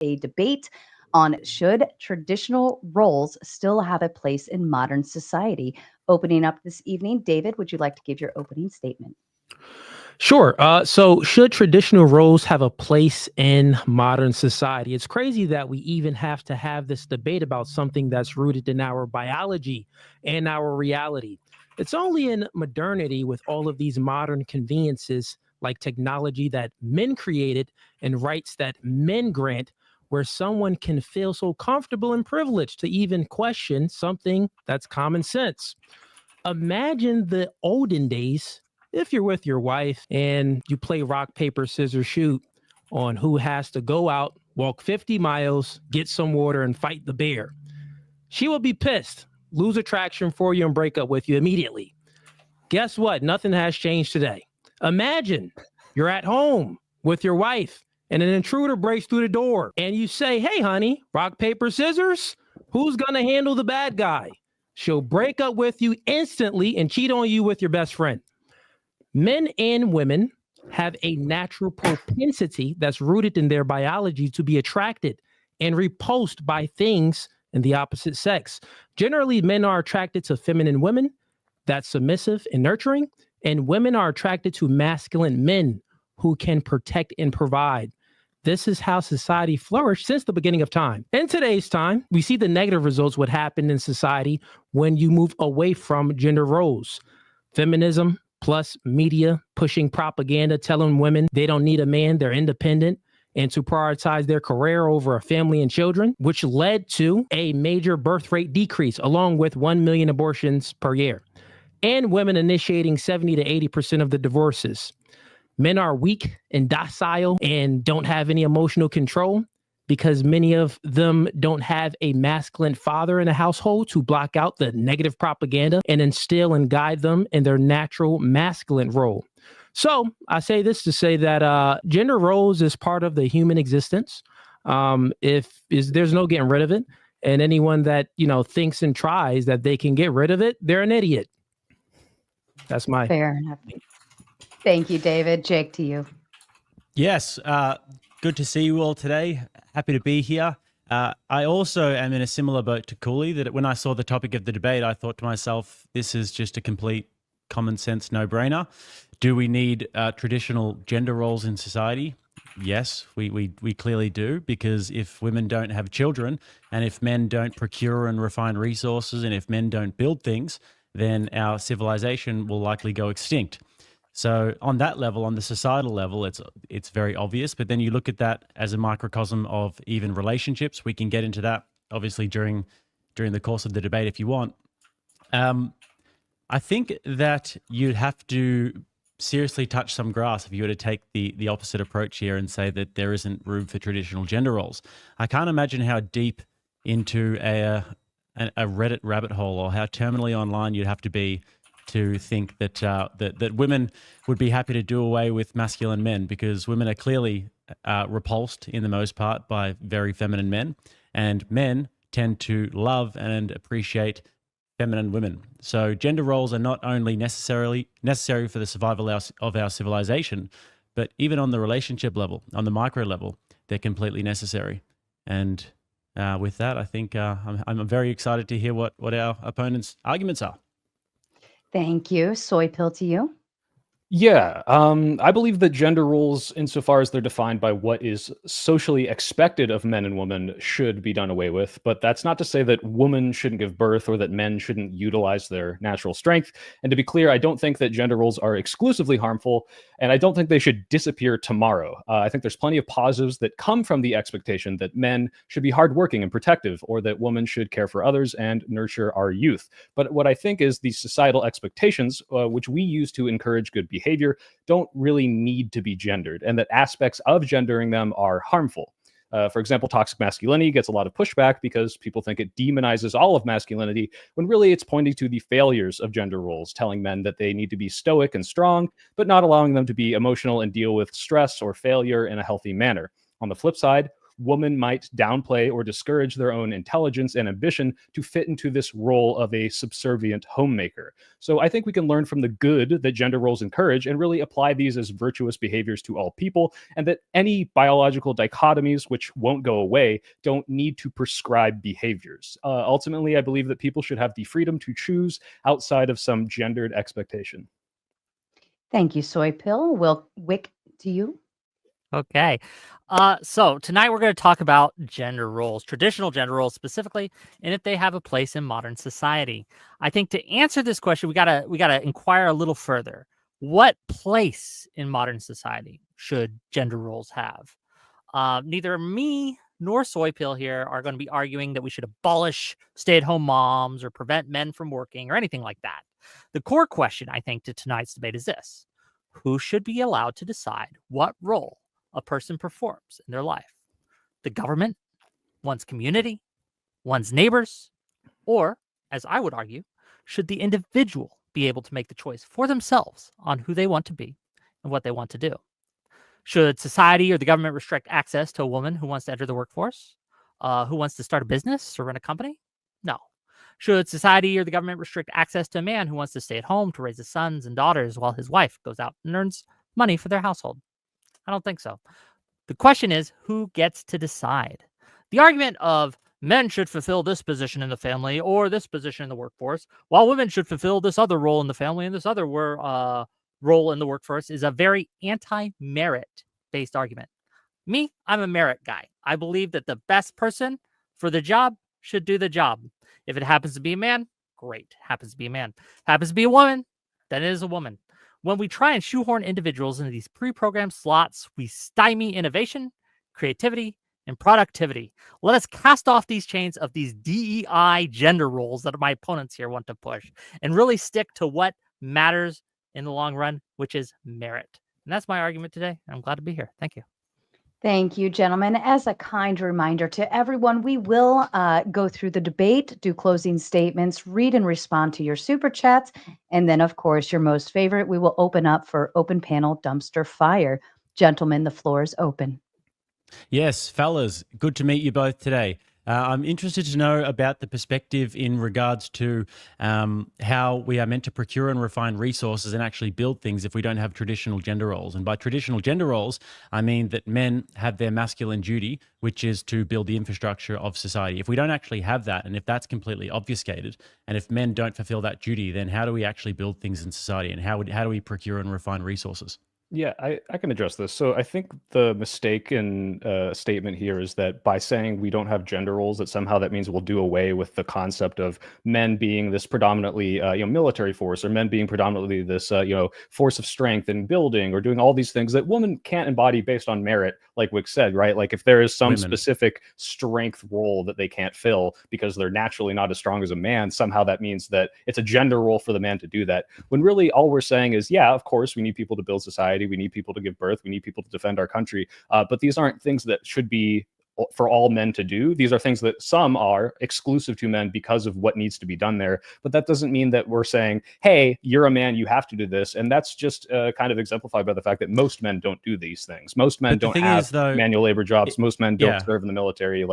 a debate on should traditional roles still have a place in modern society. Opening up this evening, David, would you like to give your opening statement? Sure. So, should traditional roles have a place in modern society? It's crazy that we even have to have this debate about something that's rooted in our biology and our reality. It's only in modernity, with all of these modern conveniences like technology that men created and rights that men grant, where someone can feel so comfortable and privileged to even question something that's common sense. Imagine the olden days if you're with your wife and you play rock, paper, scissors, shoot on who has to go out, walk 50 miles, get some water, and fight the bear. She will be pissed, lose attraction for you, and break up with you immediately. Guess what? Nothing has changed today. Imagine you're at home with your wife and an intruder breaks through the door and you say, "Hey, honey, rock, paper, scissors, who's going to handle the bad guy?" She'll break up with you instantly and cheat on you with your best friend. Men and women have a natural propensity that's rooted in their biology to be attracted and repulsed by things in the opposite sex. Generally, men are attracted to feminine women, that's submissive and nurturing, and women are attracted to masculine men who can protect and provide. This is how society flourished since the beginning of time. In today's time, we see the negative results what happened in society when you move away from gender roles. Feminism plus media pushing propaganda, telling women they don't need a man, they're independent, and to prioritize their career over a family and children, which led to a major birth rate decrease, along with 1 million abortions per year, and women initiating 70 to 80% of the divorces. Men are weak and docile and don't have any emotional control because many of them don't have a masculine father in a household to block out the negative propaganda and instill and guide them in their natural masculine role. So I say this to say that gender roles is part of the human existence. There's no getting rid of it, and anyone that thinks and tries that they can get rid of it, they're an idiot. That's my Fair enough. Thank you, David. Jake, to you. Yes, good to see you all today. Happy to be here. I also am in a similar boat to Cooley, that when I saw the topic of the debate, I thought to myself, this is just a complete common sense no-brainer. Do we need traditional gender roles in society? Yes, we clearly do, because if women don't have children and if men don't procure and refine resources and if men don't build things, then our civilization will likely go extinct. So on that level, on the societal level, it's very obvious. But then you look at that as a microcosm of even relationships. We can get into that obviously during the course of the debate if you want. I think that you'd have to seriously touch some grass if you were to take the opposite approach here and say that there isn't room for traditional gender roles. I can't imagine how deep into a Reddit rabbit hole or how terminally online you'd have to be to think that that women would be happy to do away with masculine men, because women are clearly repulsed in the most part by very feminine men, and men tend to love and appreciate feminine women. So gender roles are not only necessary for the survival of our civilization, but even on the relationship level, on the micro level, they're completely necessary. And with that, I think I'm very excited to hear what our opponents' arguments are. Thank you. Soy pill to you. Yeah, I believe that gender roles, insofar as they're defined by what is socially expected of men and women, should be done away with. But that's not to say that women shouldn't give birth or that men shouldn't utilize their natural strength. And to be clear, I don't think that gender roles are exclusively harmful, and I don't think they should disappear tomorrow. I think there's plenty of positives that come from the expectation that men should be hardworking and protective, or that women should care for others and nurture our youth. But what I think is the societal expectations, which we use to encourage good behavior, don't really need to be gendered, and that aspects of gendering them are harmful. For example, toxic masculinity gets a lot of pushback because people think it demonizes all of masculinity, when really it's pointing to the failures of gender roles, telling men that they need to be stoic and strong, but not allowing them to be emotional and deal with stress or failure in a healthy manner. On the flip side, women might downplay or discourage their own intelligence and ambition to fit into this role of a subservient homemaker. So I think we can learn from the good that gender roles encourage and really apply these as virtuous behaviors to all people, and that any biological dichotomies, which won't go away, don't need to prescribe behaviors. Ultimately, I believe that people should have the freedom to choose outside of some gendered expectation. Thank you, Soy Pill. Wick, to you. Okay. So tonight we're going to talk about gender roles, traditional gender roles specifically, and if they have a place in modern society. I think to answer this question, we gotta inquire a little further. What place in modern society should gender roles have? Neither me nor Soy Pill here are going to be arguing that we should abolish stay-at-home moms or prevent men from working or anything like that. The core question, I think, to tonight's debate is this: who should be allowed to decide what role a person performs in their life? The government, one's community, one's neighbors, or, as I would argue, should the individual be able to make the choice for themselves on who they want to be and what they want to do? Should society or the government restrict access to a woman who wants to enter the workforce, who wants to start a business or run a company? No. Should society or the government restrict access to a man who wants to stay at home to raise his sons and daughters while his wife goes out and earns money for their household? I don't think so. The question is, who gets to decide? The argument of men should fulfill this position in the family or this position in the workforce, while women should fulfill this other role in the family and this other role in the workforce is a very anti-merit based argument. Me, I'm a merit guy. I believe that the best person for the job should do the job. If it happens to be a man, great. Happens to be a man. Happens to be a woman, then it is a woman. When we try and shoehorn individuals into these pre-programmed slots, we stymie innovation, creativity, and productivity. Let us cast off these chains of these DEI gender roles that my opponents here want to push and really stick to what matters in the long run, which is merit. And that's my argument today. I'm glad to be here. Thank you. Thank you, gentlemen. As a kind reminder to everyone, we will go through the debate, do closing statements, read and respond to your super chats, and then, of course, your most favorite, we will open up for open panel dumpster fire. Gentlemen, the floor is open. Yes, fellas, good to meet you both today. I'm interested to know about the perspective in regards to how we are meant to procure and refine resources and actually build things if we don't have traditional gender roles. And by traditional gender roles, I mean that men have their masculine duty, which is to build the infrastructure of society. If we don't actually have that, and if that's completely obfuscated, and if men don't fulfill that duty, then how do we actually build things in society, and how do we procure and refine resources? Yeah, I can address this. So I think the mistake in statement here is that by saying we don't have gender roles, that somehow that means we'll do away with the concept of men being this predominantly military force, or men being predominantly this force of strength and building, or doing all these things that women can't embody based on merit, like Wick said, right? Like if there is some specific strength role that they can't fill because they're naturally not as strong as a man, somehow that means that it's a gender role for the man to do that. When really all we're saying is, yeah, of course we need people to build society. We need people to give birth. We need people to defend our country. But these aren't things that should be for all men to do. These are things that some are exclusive to men because of what needs to be done there. But that doesn't mean that we're saying, hey, you're a man, you have to do this. And that's just kind of exemplified by the fact that most men don't do these things. Most men don't have manual labor jobs. Most men don't serve in the military.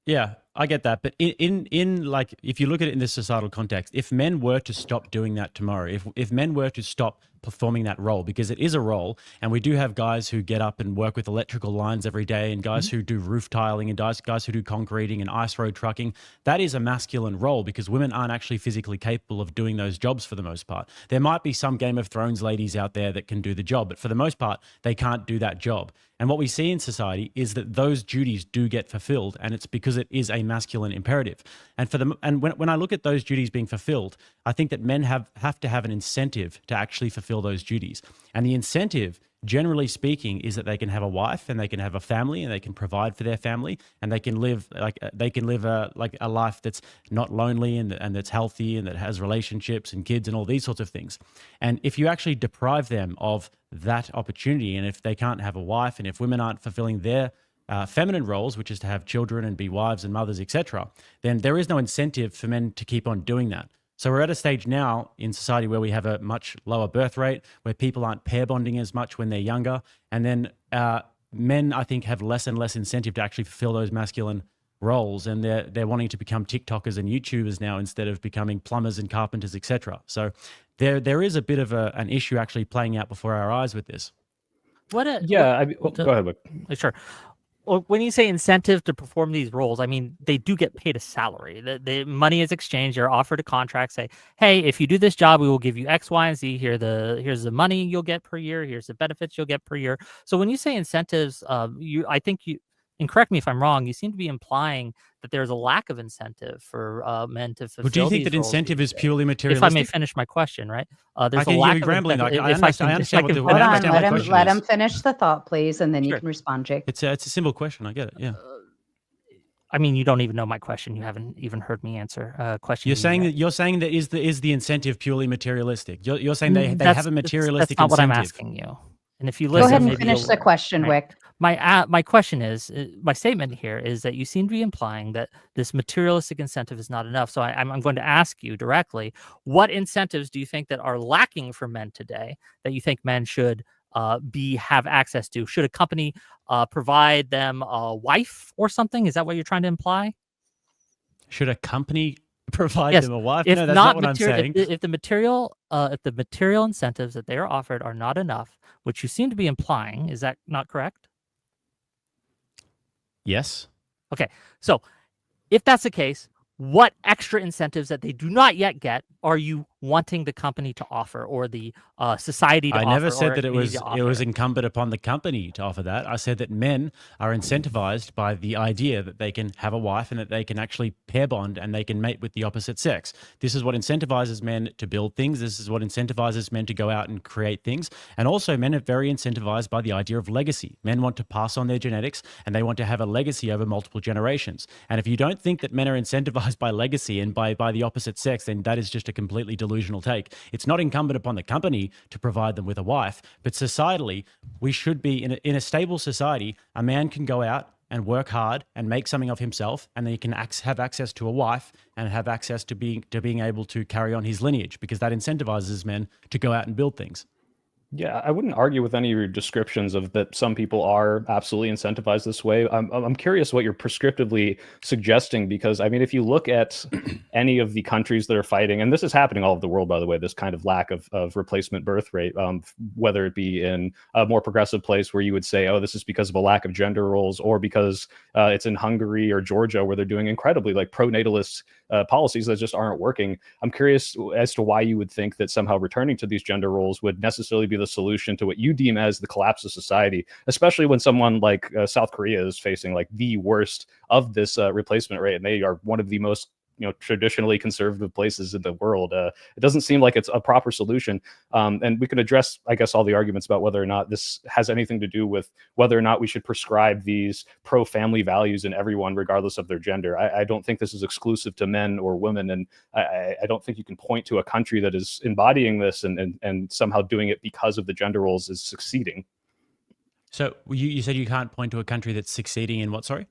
Yeah, I get that. But in like, if you look at it in this societal context, if men were to stop doing that tomorrow, if men were to stop performing that role, because it is a role, and we do have guys who get up and work with electrical lines every day, and guys who do roof tiling, and guys who do concreting and ice road trucking, that is a masculine role because women aren't actually physically capable of doing those jobs for the most part. There might be some Game of Thrones ladies out there that can do the job, but for the most part, they can't do that job. And what we see in society is that those duties do get fulfilled, and it's because it is a masculine imperative. And when I look at those duties being fulfilled, I think that men have to have an incentive to actually fulfill those duties. And the incentive, generally speaking, is that they can have a wife and they can have a family and they can provide for their family, and they can live a life that's not lonely and that's healthy and that has relationships and kids and all these sorts of things. And if you actually deprive them of that opportunity, and if they can't have a wife, and if women aren't fulfilling their feminine roles, which is to have children and be wives and mothers, etc., then there is no incentive for men to keep on doing that. So we're at a stage now in society where we have a much lower birth rate, where people aren't pair bonding as much when they're younger. And then men, I think, have less and less incentive to actually fulfill those masculine roles, and they're wanting to become TikTokers and YouTubers now instead of becoming plumbers and carpenters, etc. So there is a bit of an issue actually playing out before our eyes with this. Go ahead, Wick. Sure. Well, when you say incentive to perform these roles, I mean, they do get paid a salary. The money is exchanged. You're offered a contract. Say, hey, if you do this job, we will give you X, Y, and Z. Here's the money you'll get per year. Here's the benefits you'll get per year. So when you say incentives, I think you, and correct me if I'm wrong, you seem to be implying that there's a lack of incentive for men to fulfill. But do you think that incentive is purely materialistic? If I may finish my question, right? There's a lack of rambling. I understand what the question let him finish the thought, please, and then you can respond, Jake. It's a simple question. I get it. Yeah. I mean, you don't even know my question. You haven't even heard me answer question. You're saying that is the incentive purely materialistic? You're saying they have a materialistic That's not incentive. what I'm asking you. And if you listen, go ahead and finish the question, Wick. My question is, my statement here is that you seem to be implying that this materialistic incentive is not enough. So I'm going to ask you directly, what incentives do you think that are lacking for men today that you think men should have access to? Should a company provide them a wife or something? Is that what you're trying to imply? Should a company provide them a wife? If no, that's not what I'm saying. If the material incentives that they are offered are not enough, which you seem to be implying, is that not correct? Yes. Okay. So if that's the case, what extra incentives that they do not yet get are you wanting the company to offer, or the society to offer? I never said that it was incumbent upon the company to offer that. I said that men are incentivized by the idea that they can have a wife and that they can actually pair bond and they can mate with the opposite sex. This is what incentivizes men to build things. This is what incentivizes men to go out and create things. And also, men are very incentivized by the idea of legacy. Men want to pass on their genetics and they want to have a legacy over multiple generations. And if you don't think that men are incentivized by legacy and by the opposite sex, then that is just a completely delusional take. It's not incumbent upon the company to provide them with a wife, but societally, we should be in a stable society. A man can go out and work hard and make something of himself, and then he can have access to a wife and have access to being able to carry on his lineage, because that incentivizes men to go out and build things. Yeah, I wouldn't argue with any of your descriptions of that some people are absolutely incentivized this way. I'm curious what you're prescriptively suggesting, because I mean, if you look at any of the countries that are fighting, and this is happening all over the world, by the way, this kind of lack of replacement birth rate, whether it be in a more progressive place where you would say, oh, this is because of a lack of gender roles, or because it's in Hungary or Georgia where they're doing incredibly like pro-natalist policies that just aren't working. I'm curious as to why you would think that somehow returning to these gender roles would necessarily be the solution to what you deem as the collapse of society, especially when someone like South Korea is facing like the worst of this replacement rate, and they are one of the most traditionally conservative places in the world. It doesn't seem like it's a proper solution. And we can address, I guess, all the arguments about whether or not this has anything to do with whether or not we should prescribe these pro-family values in everyone, regardless of their gender. I don't think this is exclusive to men or women. And I don't think you can point to a country that is embodying this and somehow doing it because of the gender roles is succeeding. So you said you can't point to a country that's succeeding in what, sorry?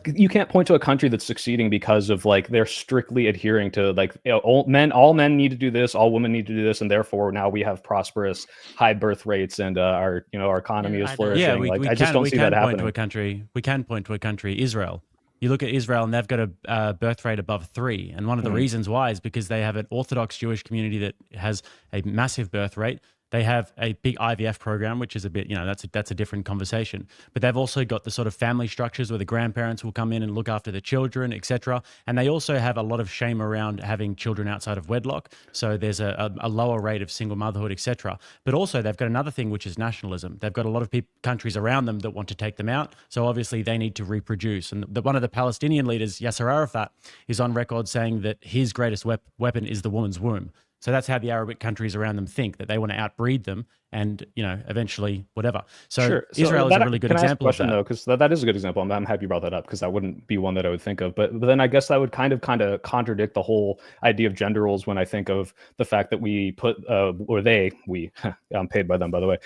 You can't point to a country that's succeeding because of like they're strictly adhering to like all men need to do this, all women need to do this, and therefore now we have prosperous high birth rates and our economy is flourishing. Yeah, I just don't see that happening. We can point to a country, Israel. You look at Israel and they've got a birth rate above 3. And one of the reasons why is because they have an Orthodox Jewish community that has a massive birth rate. They have a big IVF program, which is a bit, that's a different conversation. But they've also got the sort of family structures where the grandparents will come in and look after the children, etc. And they also have a lot of shame around having children outside of wedlock. So there's a lower rate of single motherhood, etc. But also they've got another thing, which is nationalism. They've got a lot of countries around them that want to take them out. So obviously they need to reproduce. And one of the Palestinian leaders, Yasser Arafat, is on record saying that his greatest weapon is the woman's womb. So that's how the Arabic countries around them think, that they want to outbreed them and, eventually whatever. So sure. Israel is a really good example of that. Though, because that is a good example. I'm happy you brought that up because that wouldn't be one that I would think of. But then I guess that would kind of contradict the whole idea of gender roles when I think of the fact that we put, I'm paid by them, by the way,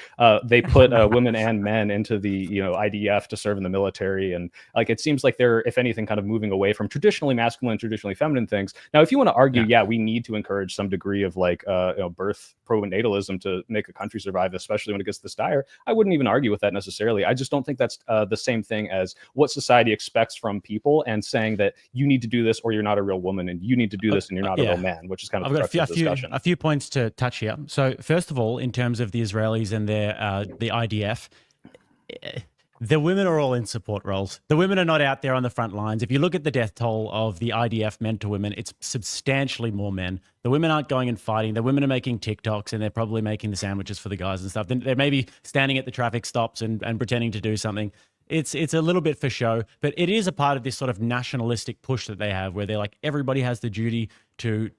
they put women and men into the, IDF to serve in the military. And like, it seems like they're, if anything, kind of moving away from traditionally masculine, traditionally feminine things. Now, if you want to argue, we need to encourage some degree of like, birth pro-natalism to make a country survive. survive, especially when it gets this dire. I wouldn't even argue with that necessarily. I just don't think that's the same thing as what society expects from people and saying that you need to do this or you're not a real woman, and you need to do this and you're not a real man, which is kind of I've got the discussion. a few points to touch here. So first of all, in terms of the Israelis and their the IDF, the women are all in support roles. The women are not out there on the front lines. If you look at the death toll of the IDF men to women, it's substantially more men. The women aren't going and fighting. The women are making TikToks, and they're probably making the sandwiches for the guys and stuff. They're maybe standing at the traffic stops and pretending to do something. It's a little bit for show, but it is a part of this sort of nationalistic push that they have, where they're like, everybody has the duty to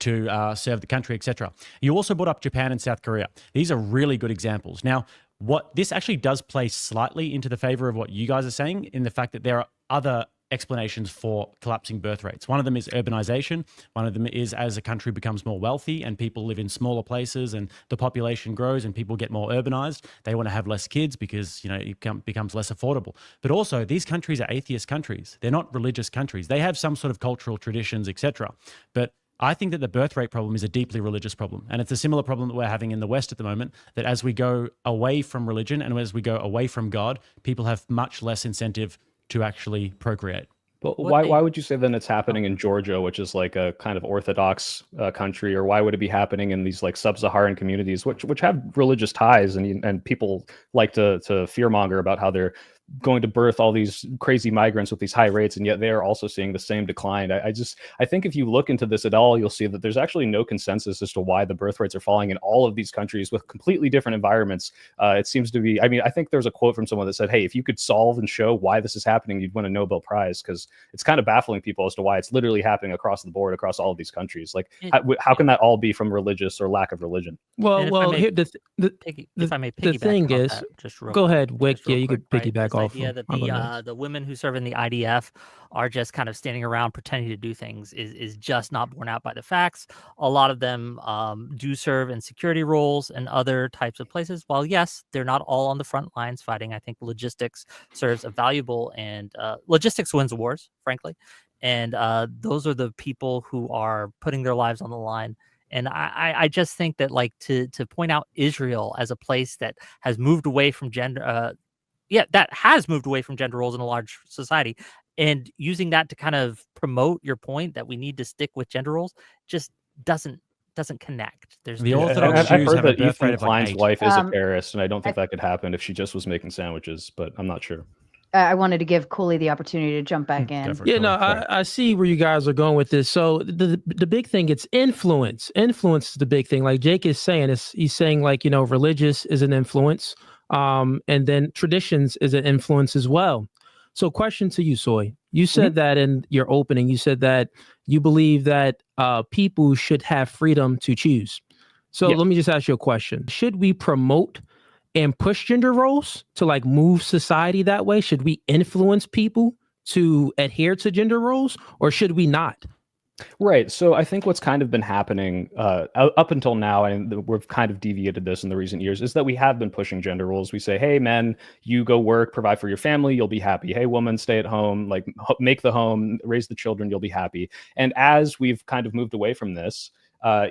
serve the country, etc. You also brought up Japan and South Korea. These are really good examples. Now, what this actually does play slightly into the favor of what you guys are saying, in the fact that there are other explanations for collapsing birth rates. One of them is urbanization. One of them is as a country becomes more wealthy and people live in smaller places and the population grows and people get more urbanized, they want to have less kids because, you know, it becomes less affordable. But also, these countries are atheist countries. They're not religious countries. They have some sort of cultural traditions, etc. But I think that the birth rate problem is a deeply religious problem. And it's a similar problem that we're having in the West at the moment, that as we go away from religion and as we go away from God, people have much less incentive to actually procreate. But why would you say then it's happening in Georgia, which is like a kind of Orthodox country, or why would it be happening in these like sub-Saharan communities, which have religious ties, and people like to fearmonger about how they're going to birth all these crazy migrants with these high rates, and yet they are also seeing the same decline. I think if you look into this at all, you'll see that there's actually no consensus as to why the birth rates are falling in all of these countries with completely different environments. It seems to be, I mean, I think there's a quote from someone that said, hey, if you could solve and show why this is happening, you'd win a Nobel Prize, because it's kind of baffling people as to why it's literally happening across the board, across all of these countries. Like, how can that all be from religious or lack of religion? And if I Well, may here if I may piggyback the thing off is, that just real go quick, ahead, Wick. just real Yeah, you quick, could right? piggyback This off. idea that I'll go next. the women who serve in the IDF are just kind of standing around pretending to do things is just not borne out by the facts. A lot of them do serve in security roles and other types of places. While yes, they're not all on the front lines fighting, I think logistics serves a valuable and logistics wins wars, frankly. And those are the people who are putting their lives on the line. And I just think that, like, to point out Israel as a place that has moved away from gender, that has moved away from gender roles in a large society, and using that to kind of promote your point that we need to stick with gender roles just doesn't connect. The Orthodox I've Jews heard have a that birth Ethan rate of like Klein's 8. wife is a terrorist, and I don't think that could happen if she just was making sandwiches, but I'm not sure. I wanted to give Cooley the opportunity to jump back in. Yeah, no, I see where you guys are going with this. So the big thing, it's influence. Influence is the big thing. Like Jake is saying, he's saying, like, you know, religious is an influence, and then traditions is an influence as well. So question to you, Soy. You said that in your opening, you said that you believe that people should have freedom to choose. So let me just ask you a question. Should we promote and push gender roles to like move society that way? Should we influence people to adhere to gender roles, or should we not? Right. So I think what's kind of been happening up until now, and we've kind of deviated this in the recent years, is that we have been pushing gender roles. We say, hey, men, you go work, provide for your family, you'll be happy. Hey, woman, stay at home, like make the home, raise the children, you'll be happy. And as we've kind of moved away from this,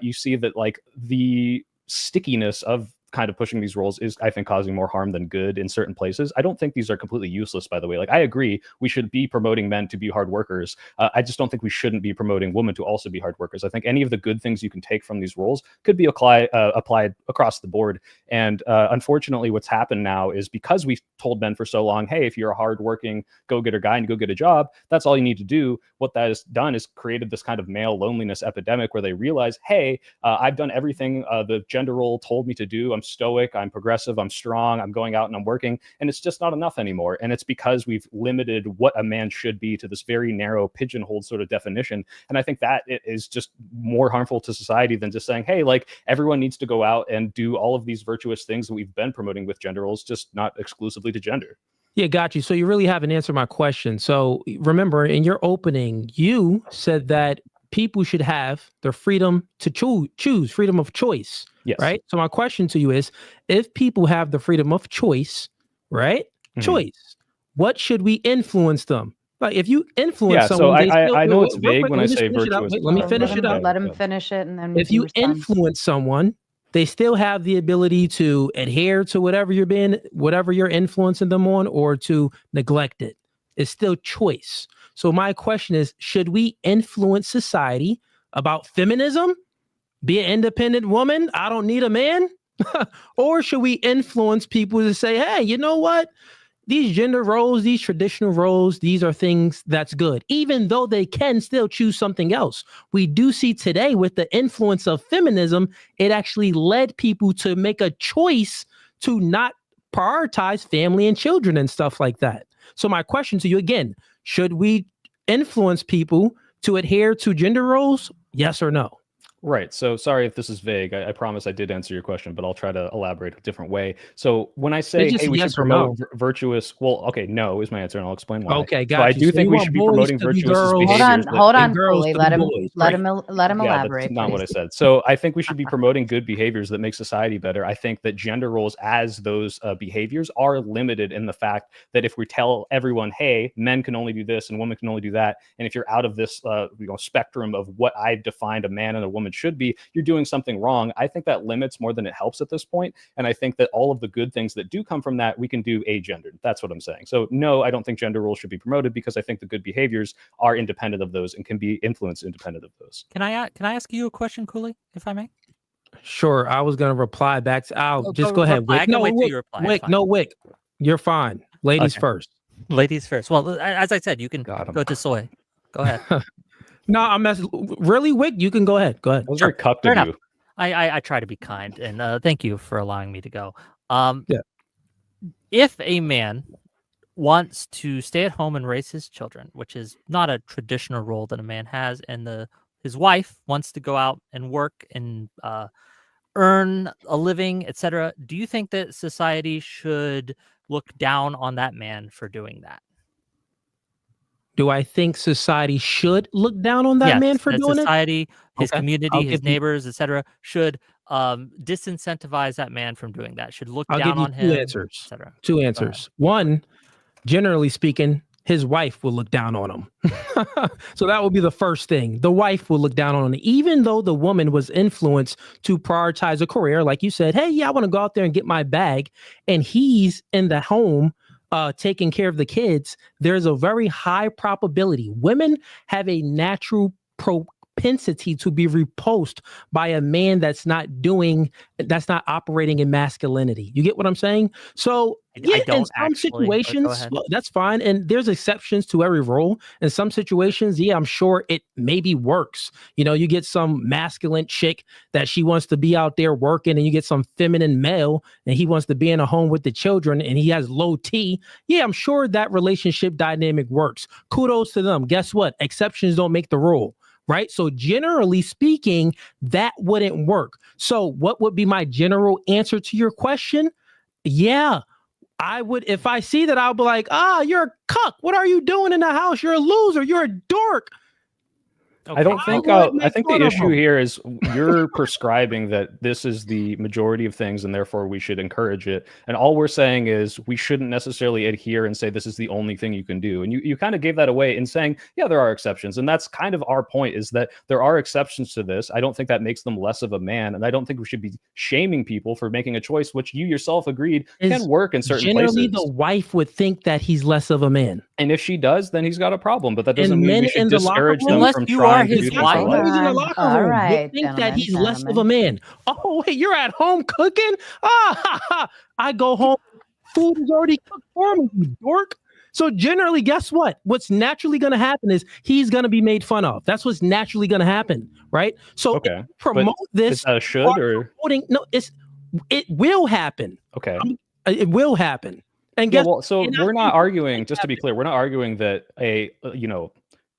you see that like the stickiness of kind of pushing these roles is, I think, causing more harm than good in certain places. I don't think these are completely useless, by the way. Like, I agree, we should be promoting men to be hard workers. I just don't think we shouldn't be promoting women to also be hard workers. I think any of the good things you can take from these roles could be applied across the board. And unfortunately, what's happened now is because we've told men for so long, hey, if you're a hardworking go-getter guy and you go get a job, that's all you need to do. What that has done is created this kind of male loneliness epidemic where they realize, hey, I've done everything the gender role told me to do. I'm stoic, I'm progressive, I'm strong, I'm going out and I'm working, and it's just not enough anymore. And it's because we've limited what a man should be to this very narrow pigeonholed sort of definition. And I think that it is just more harmful to society than just saying, hey, like everyone needs to go out and do all of these virtuous things that we've been promoting with gender roles, just not exclusively to gender. Yeah, got you. So you really haven't answered my question. So remember, in your opening, you said that people should have their freedom to choose, freedom of choice. Yes. Right. So my question to you is, if people have the freedom of choice, right? Mm-hmm. Choice, what should we influence them? Like if you influence someone, so I know it's vague when I say virtuous. Let me finish it up. Let him finish it, and then if you influence someone, They still have the ability to adhere to whatever you're influencing them on, or to neglect it. It's still choice. So my question is, should we influence society about feminism? Be an independent woman. I don't need a man. Or should we influence people to say, hey, you know what? These gender roles, these traditional roles, these are things that's good, even though they can still choose something else. We do see today with the influence of feminism, it actually led people to make a choice to not prioritize family and children and stuff like that. So my question to you again, should we influence people to adhere to gender roles? Yes or no? Right. So sorry if this is vague. I promise I did answer your question, but I'll try to elaborate a different way. So when I say, hey, we should promote virtuous, well, okay, no is my answer, and I'll explain why. Okay, got so you. I do think we should be promoting virtuous behaviors. Hold on, Cooley. Let him elaborate. That's not what I said. So I think we should be promoting good behaviors that make society better. I think that gender roles as those behaviors are limited in the fact that if we tell everyone, hey, men can only do this and women can only do that, and if you're out of this spectrum of what I've defined a man and a woman should be, you're doing something wrong. I think that limits more than it helps at this point. And I think that all of the good things that do come from that, we can do agendered. That's what I'm saying. So no, I don't think gender roles should be promoted, because I think the good behaviors are independent of those and can be influenced independent of those. Can I ask you a question, Cooley, if I may? Sure. I was going to reply back to, just go ahead. I can wait till you reply. Wick, you're fine. Ladies first. Ladies first. Well, as I said, you can go to Soy. Go ahead. No, I'm really, Wick. You can go ahead. Go ahead. That was very cucked of you. I try to be kind, and thank you for allowing me to go. Yeah. If a man wants to stay at home and raise his children, which is not a traditional role that a man has, and his wife wants to go out and work and earn a living, etc., do you think that society should look down on that man for doing that? Do I think society should look down on that man for doing society, his community, his neighbors, etc., should disincentivize that man from doing that? Should look down on him? Two answers. One, generally speaking, his wife will look down on him. So that would be the first thing. The wife will look down on him, even though the woman was influenced to prioritize a career. Like you said, hey, yeah, I want to go out there and get my bag. And he's in the home taking care of the kids. There's a very high probability. Women have a natural propensity to be repulsed by a man that's not operating in masculinity. You get what I'm saying? So yeah, in some situations, well, that's fine. And there's exceptions to every rule. In some situations, yeah, I'm sure it maybe works. You get some masculine chick that she wants to be out there working, and you get some feminine male and he wants to be in a home with the children and he has low T. Yeah, I'm sure that relationship dynamic works. Kudos to them. Guess what? Exceptions don't make the rule. Right. So generally speaking, that wouldn't work. So what would be my general answer to your question? Yeah, I would. If I see that, I'll be like, you're a cuck. What are you doing in the house? You're a loser. You're a dork. Okay. I think the issue here is you're prescribing that this is the majority of things and therefore we should encourage it. And all we're saying is we shouldn't necessarily adhere and say this is the only thing you can do. And you kind of gave that away in saying, yeah, there are exceptions. And that's kind of our point, is that there are exceptions to this. I don't think that makes them less of a man. And I don't think we should be shaming people for making a choice, which you yourself agreed can work in certain places. Generally, the wife would think that he's less of a man. And if she does, then he's got a problem. But that doesn't mean we should discourage them from trying. His wife. All right, think that he's less of a man. Oh, wait, you're at home cooking? I go home, food is already cooked for me, you dork. So generally, guess what? What's naturally going to happen is he's going to be made fun of. That's what's naturally going to happen, right? So promote this. It will happen. Okay. It will happen. And we're not arguing, just to be clear, we're not arguing that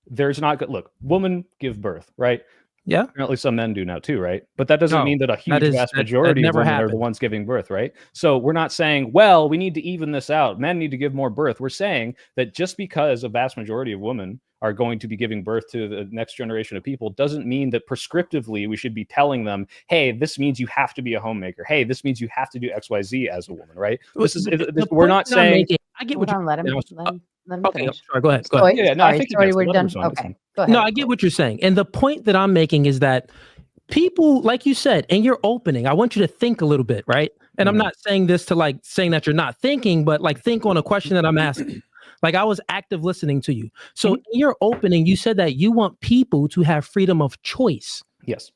there's not good. Look, women give birth, right? Yeah. Apparently some men do now too, right? But that doesn't mean that a huge vast majority of women are the ones giving birth, right? So we're not saying, well, we need to even this out. Men need to give more birth. We're saying that just because a vast majority of women are going to be giving birth to the next generation of people doesn't mean that prescriptively we should be telling them, hey, this means you have to be a homemaker. Hey, this means you have to do XYZ as a woman, right? We're not saying. I get what let him finish. Sorry, go ahead. Yeah, no, I think we're done. Okay, go ahead. No, I get what you're saying. And the point that I'm making is that people, like you said, in your opening, I want you to think a little bit, right? And I'm not saying this to like saying that you're not thinking, but like think on a question that I'm asking. Like I was active listening to you. So in your opening, you said that you want people to have freedom of choice. Yes.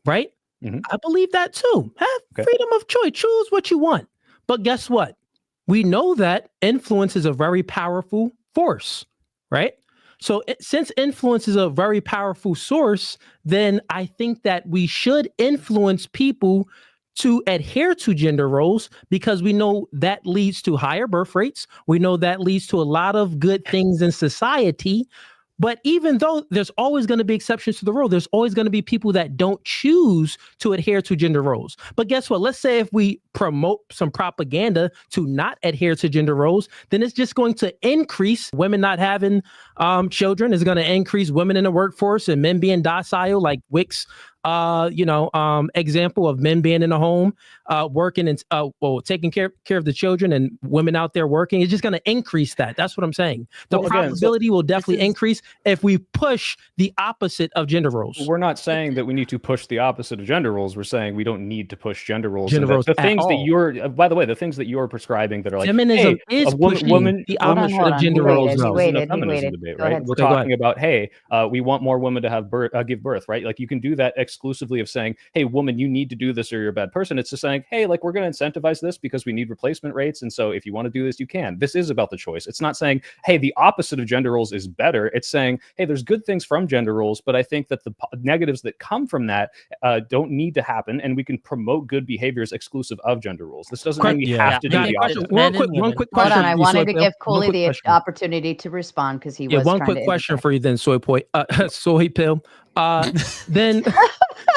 Right? I believe that too. Have freedom of choice. Choose what you want. But guess what? We know that influence is a very powerful force, right? So since influence is a very powerful source, then I think that we should influence people to adhere to gender roles because we know that leads to higher birth rates. We know that leads to a lot of good things in society. But even though there's always going to be exceptions to the rule, there's always going to be people that don't choose to adhere to gender roles. But guess what? Let's say if we promote some propaganda to not adhere to gender roles, then it's just going to increase women not having children. It's going to increase women in the workforce and men being docile, like Wick's example of men being in the home, working and taking care of the children and women out there working. It's just going to increase that. That's what I'm saying. The probability will definitely increase if we push the opposite of gender roles. We're not saying that we need to push the opposite of gender roles. We're saying we don't need to push gender roles. The things that you're, by the way, the things that you're prescribing that are like feminism is pushing the opposite of gender roles. Debate, right? We're talking about, hey, we want more women to have give birth, right? Like you can do that exclusively of saying, hey, woman, you need to do this or you're a bad person. It's just saying, hey, like we're going to incentivize this because we need replacement rates. And so if you want to do this, you can. This is about the choice. It's not saying, hey, the opposite of gender roles is better. It's saying, hey, there's good things from gender roles, but I think that the negatives that come from that don't need to happen. And we can promote good behaviors exclusive of gender roles. This doesn't mean we have to do the opposite. One quick question. Hold on, I wanted to give Cooley the opportunity to respond because he was one quick question for you then, Soy Pill. Then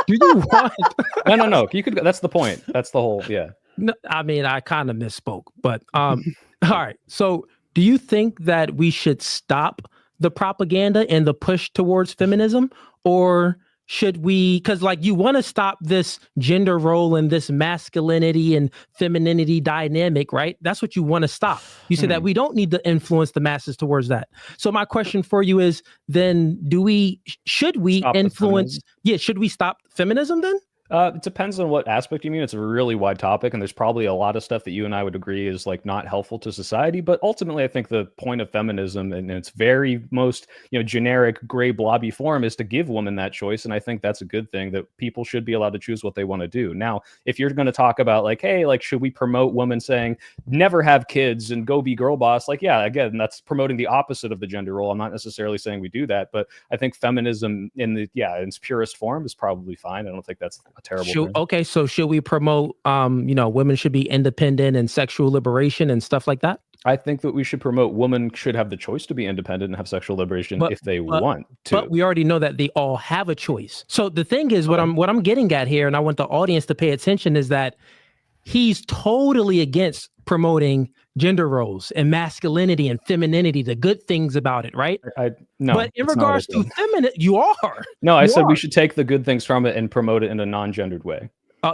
do you want no, you could, that's the point. That's the whole, no, I mean, I kind of misspoke, but all right. So do you think that we should stop the propaganda and the push towards feminism, or should we, because like you want to stop this gender role and this masculinity and femininity dynamic, right? That's what you want to stop. You said that we don't need to influence the masses towards that. So my question for you is then should we stop feminism then? It depends on what aspect you mean. It's a really wide topic, and there's probably a lot of stuff that you and I would agree is like not helpful to society. But ultimately, I think the point of feminism, in its very most generic gray blobby form, is to give women that choice. And I think that's a good thing, that people should be allowed to choose what they want to do. Now, if you're going to talk about like, hey, like should we promote women saying never have kids and go be girl boss? Like, yeah, again, that's promoting the opposite of the gender role. I'm not necessarily saying we do that, but I think feminism in its purest form is probably fine. I don't think that's a terrible thing. Okay, so should we promote women should be independent and sexual liberation and stuff like that? I think that we should promote women should have the choice to be independent and have sexual liberation if they want to. But we already know that they all have a choice. So the thing is, what I'm getting at here, and I want the audience to pay attention, is that he's totally against promoting gender roles and masculinity and femininity, the good things about it, right? No. But in regards to feminine, you are. No, I said we should take the good things from it and promote it in a non-gendered way.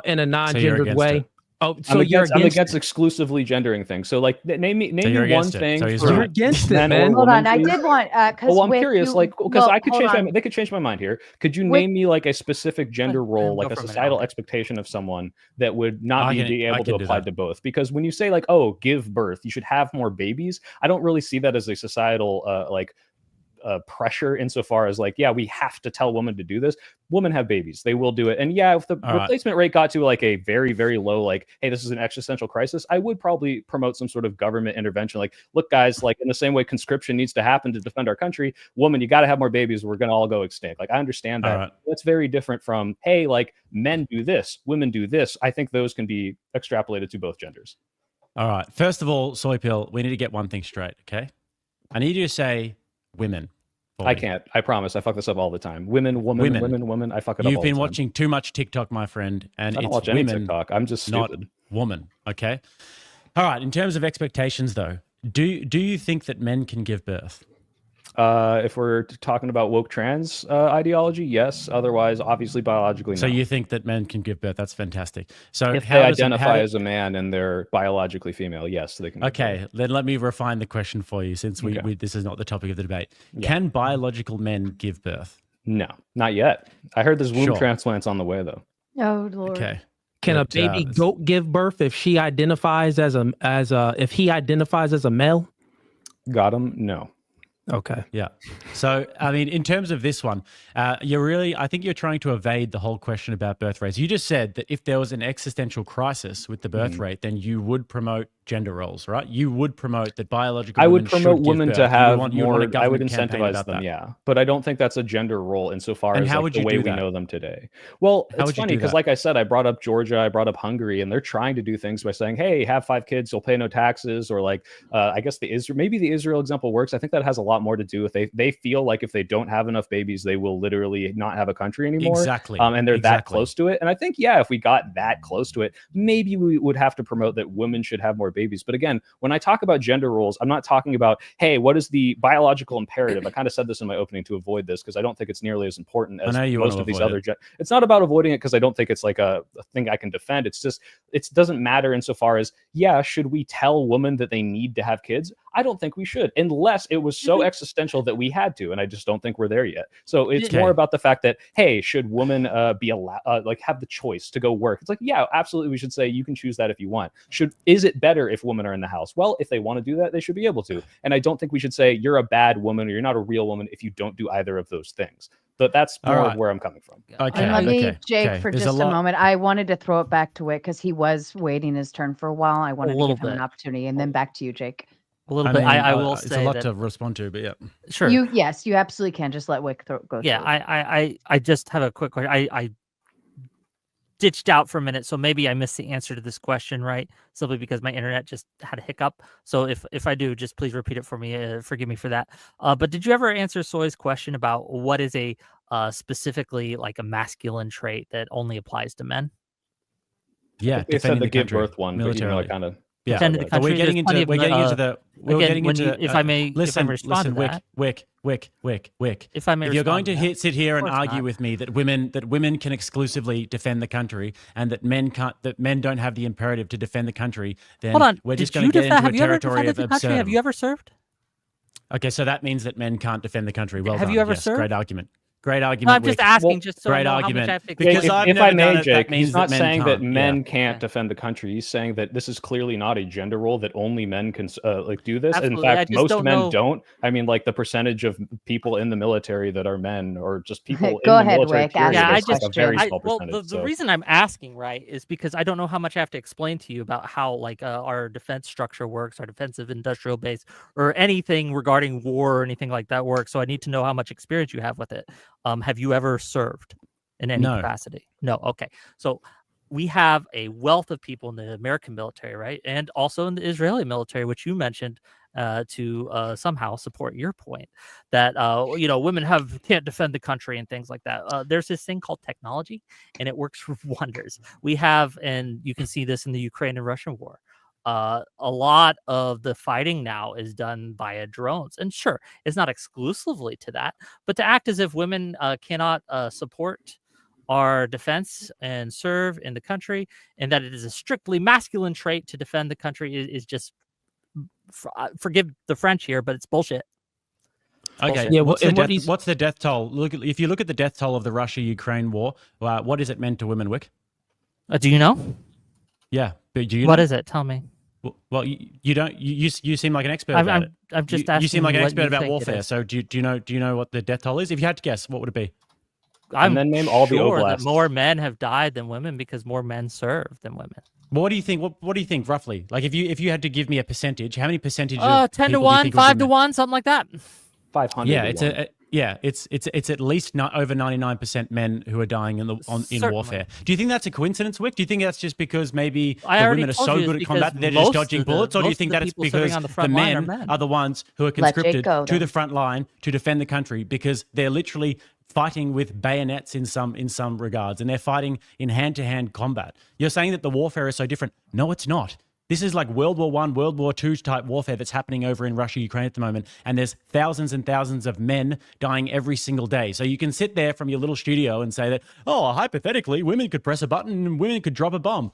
In a non-gendered way. Oh, so I'm against exclusively gendering things. So like, name me one thing. You're against it, man. Hold on, I did want. I'm curious, because I could change. They could change my mind here. Could you name me like a specific gender role, like a societal expectation of someone that would not be able to apply to both? Because when you say like, oh, give birth, you should have more babies. I don't really see that as a societal pressure insofar as like, yeah, we have to tell women to do this. Women have babies, they will do it. And yeah, if the replacement rate got to like a very, very low, like, hey, this is an existential crisis, I would probably promote some sort of government intervention. Like, look, guys, like in the same way conscription needs to happen to defend our country, woman, you got to have more babies, we're gonna all go extinct. Like, I understand that. That's very different from, hey, like men do this, women do this. I think those can be extrapolated to both genders. All right. First of all, Soy Pill, we need to get one thing straight, okay? I need you to say women. I can't. I promise. I fuck this up all the time. Women. I fuck it up. You've been watching too much TikTok, my friend, and I don't watch any TikTok. I'm just stupid. Not woman. Okay. All right. In terms of expectations, though, do you think that men can give birth? If we're talking about woke trans ideology, yes. Otherwise, obviously, biologically, no. So you think that men can give birth? That's fantastic. So if they identify as a man and they're biologically female, yes, they can. Okay, then let me refine the question for you, since this is not the topic of the debate. Yeah. Can biological men give birth? No, not yet. I heard there's womb Sure. transplants on the way, though. Oh Lord. Okay. Can a But, baby goat give birth if she identifies as if he identifies as a male? Got him? No. Okay. Yeah. So, I mean, in terms of this one, I think you're trying to evade the whole question about birth rates. You just said that if there was an existential crisis with the birth rate, then you would promote gender roles, right? You would promote that biological I women would promote should give women birth. to You would have want a more. I would government campaign incentivize about them, that. yeah. But I don't think that's a gender role insofar And as how like, would the you way do we that? know them today. Well, How it's would you funny do because, that? like I said, I brought up Georgia, I brought up Hungary, and they're trying to do things by saying, "Hey, have 5 kids, you'll pay no taxes," or like, I guess maybe the Israel example works. I think that has a lot more to do with they feel like if they don't have enough babies, they will literally not have a country anymore. Exactly. And they're that Exactly. close to it. And I think, yeah, if we got that close to it, maybe we would have to promote that women should have more babies. But again, when I talk about gender roles, I'm not talking about, hey, what is the biological imperative? I kind of said this in my opening to avoid this because I don't think it's nearly as important as know you want most to of these avoid other. It's not about avoiding it because I don't think it's like a thing I can defend. It's just, it doesn't matter insofar as, yeah, should we tell women that they need to have kids? I don't think we should, unless it was so existential that we had to, and I just don't think we're there yet. So it's more about the fact that, hey, should women be allowed, like, have the choice to go work? It's like, yeah, absolutely, we should say you can choose that if you want. Is it better if women are in the house? Well, if they want to do that, they should be able to. And I don't think we should say you're a bad woman or you're not a real woman if you don't do either of those things. But that's more of where I'm coming from. Okay. And let me, okay. Jake, okay. for There's just a lot- moment. I wanted to throw it back to Wick because he was waiting his turn for a while. I wanted to little give him an bit. opportunity, and then back to you, Jake. A little I bit. mean, I will it's say a lot that, to respond to, but yeah. sure. Yes, you absolutely can. Just let Wick go. Yeah, through. I just have a quick question. I ditched out for a minute, so maybe I missed the answer to this question, right? Simply because my internet just had a hiccup. So if I do, just please repeat it for me. Forgive me for that. But did you ever answer Soy's question about what is a specifically like a masculine trait that only applies to men? Yeah, They said defending the the give country birth one, but you know, I militarily. kind of. Yeah, Defend the but country. we're getting There's plenty into of, Wick. if I may respond to Wick, that. Wick. If I may If you're going respond to that. sit here and Of course argue not. with me that women can exclusively defend the country and that men don't have the imperative to defend the country, then Hold on. we're just Did going you to get defend? into a Have you ever territory defended of the country? Have absurdum. you ever served? Okay, so that means that men can't defend the country. Well Have done. you ever Yes, served? Great argument. Great No, argument. I'm just Wick. asking, Well, just so I great know how much argument. I have to Because explain. I've if never I may, done it, that Jake, means he's not that men saying that can't. men Yeah. can't defend the country. He's saying that this is clearly not a gender role that only men can like do this. Absolutely. In I fact, just most don't men know. don't. I mean, like the percentage of people in the military that are men, or just people Go in the ahead, military Wick, ask period, Yeah, your is like a question. very small well, percentage. the reason I'm asking, right, is because I don't know how much I have to explain to you about how like our defense structure works, our defensive industrial base, or anything regarding war or anything like that works. So I need to know how much experience you have with it. Have you ever served in any No. capacity? No. Okay. So we have a wealth of people in the American military, right, and also in the Israeli military, which you mentioned to somehow support your point that women can't defend the country and things like that. There's this thing called technology, and it works for wonders. We have, and you can see this in the Ukraine and Russian war. A lot of the fighting now is done via drones, and sure, it's not exclusively to that, but to act as if women cannot support our defense and serve in the country, and that it is a strictly masculine trait to defend the country is just forgive the French here, but it's bullshit. It's Okay. bullshit. Yeah, What's the death toll? If you look at the death toll of the Russia-Ukraine war, what is it meant to women, Wick? Do you know? Yeah, but do you What know? is it? Tell me. Well, you don't. You seem like an expert about it. I'm just You asking. seem like an what expert you about think it warfare. is. So do you know what the death toll is? If you had to guess, what would it be? I'm then name all the sure that oblasts. more men have died than women because more men serve than women. Well, what do you think? What do you think roughly? Like if you had to give me a percentage, how many percentage? of 10 to people do you 1, think would be 5 to men? 1, something like that. 500. Yeah, it's at least not over 99% men who are dying in Certainly. warfare. Do you think that's a coincidence, Wick? Do you think that's just because maybe I the already women are told so you good it's at combat that they're because just dodging bullets, or do you most think of the that it's people serving because on the the front line are men men? are the ones who are Let Jake conscripted go, to then. the front line to defend the country because they're literally fighting with bayonets in some regards, and they're fighting in hand-to-hand combat? You're saying that the warfare is so different. No, it's not. This is like World War I, World War II type warfare that's happening over in Russia, Ukraine at the moment. And there's thousands and thousands of men dying every single day. So you can sit there from your little studio and say that, oh, hypothetically, women could press a button and women could drop a bomb.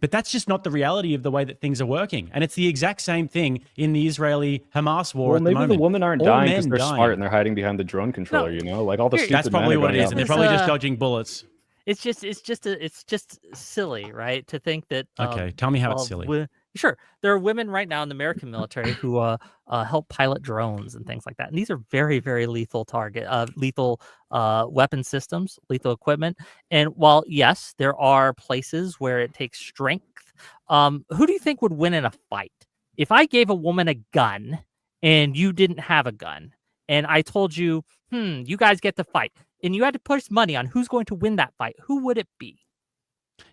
But that's just not the reality of the way that things are working. And it's the exact same thing in the Israeli-Hamas war Well, at the maybe moment. the women aren't All dying because men they're dying. smart and they're hiding behind the drone controller, you know? Like all the Here- stupid That's probably men are what it going is. out And they're and- probably just dodging bullets. It's just silly, right? To think that. Okay, tell me how it's silly. Sure, there are women right now in the American military who help pilot drones and things like that, and these are very, very lethal weapon systems, lethal equipment. And while yes, there are places where it takes strength, who do you think would win in a fight? If I gave a woman a gun and you didn't have a gun, and I told you, you guys get to fight, and you had to put money on who's going to win that fight, who would it be?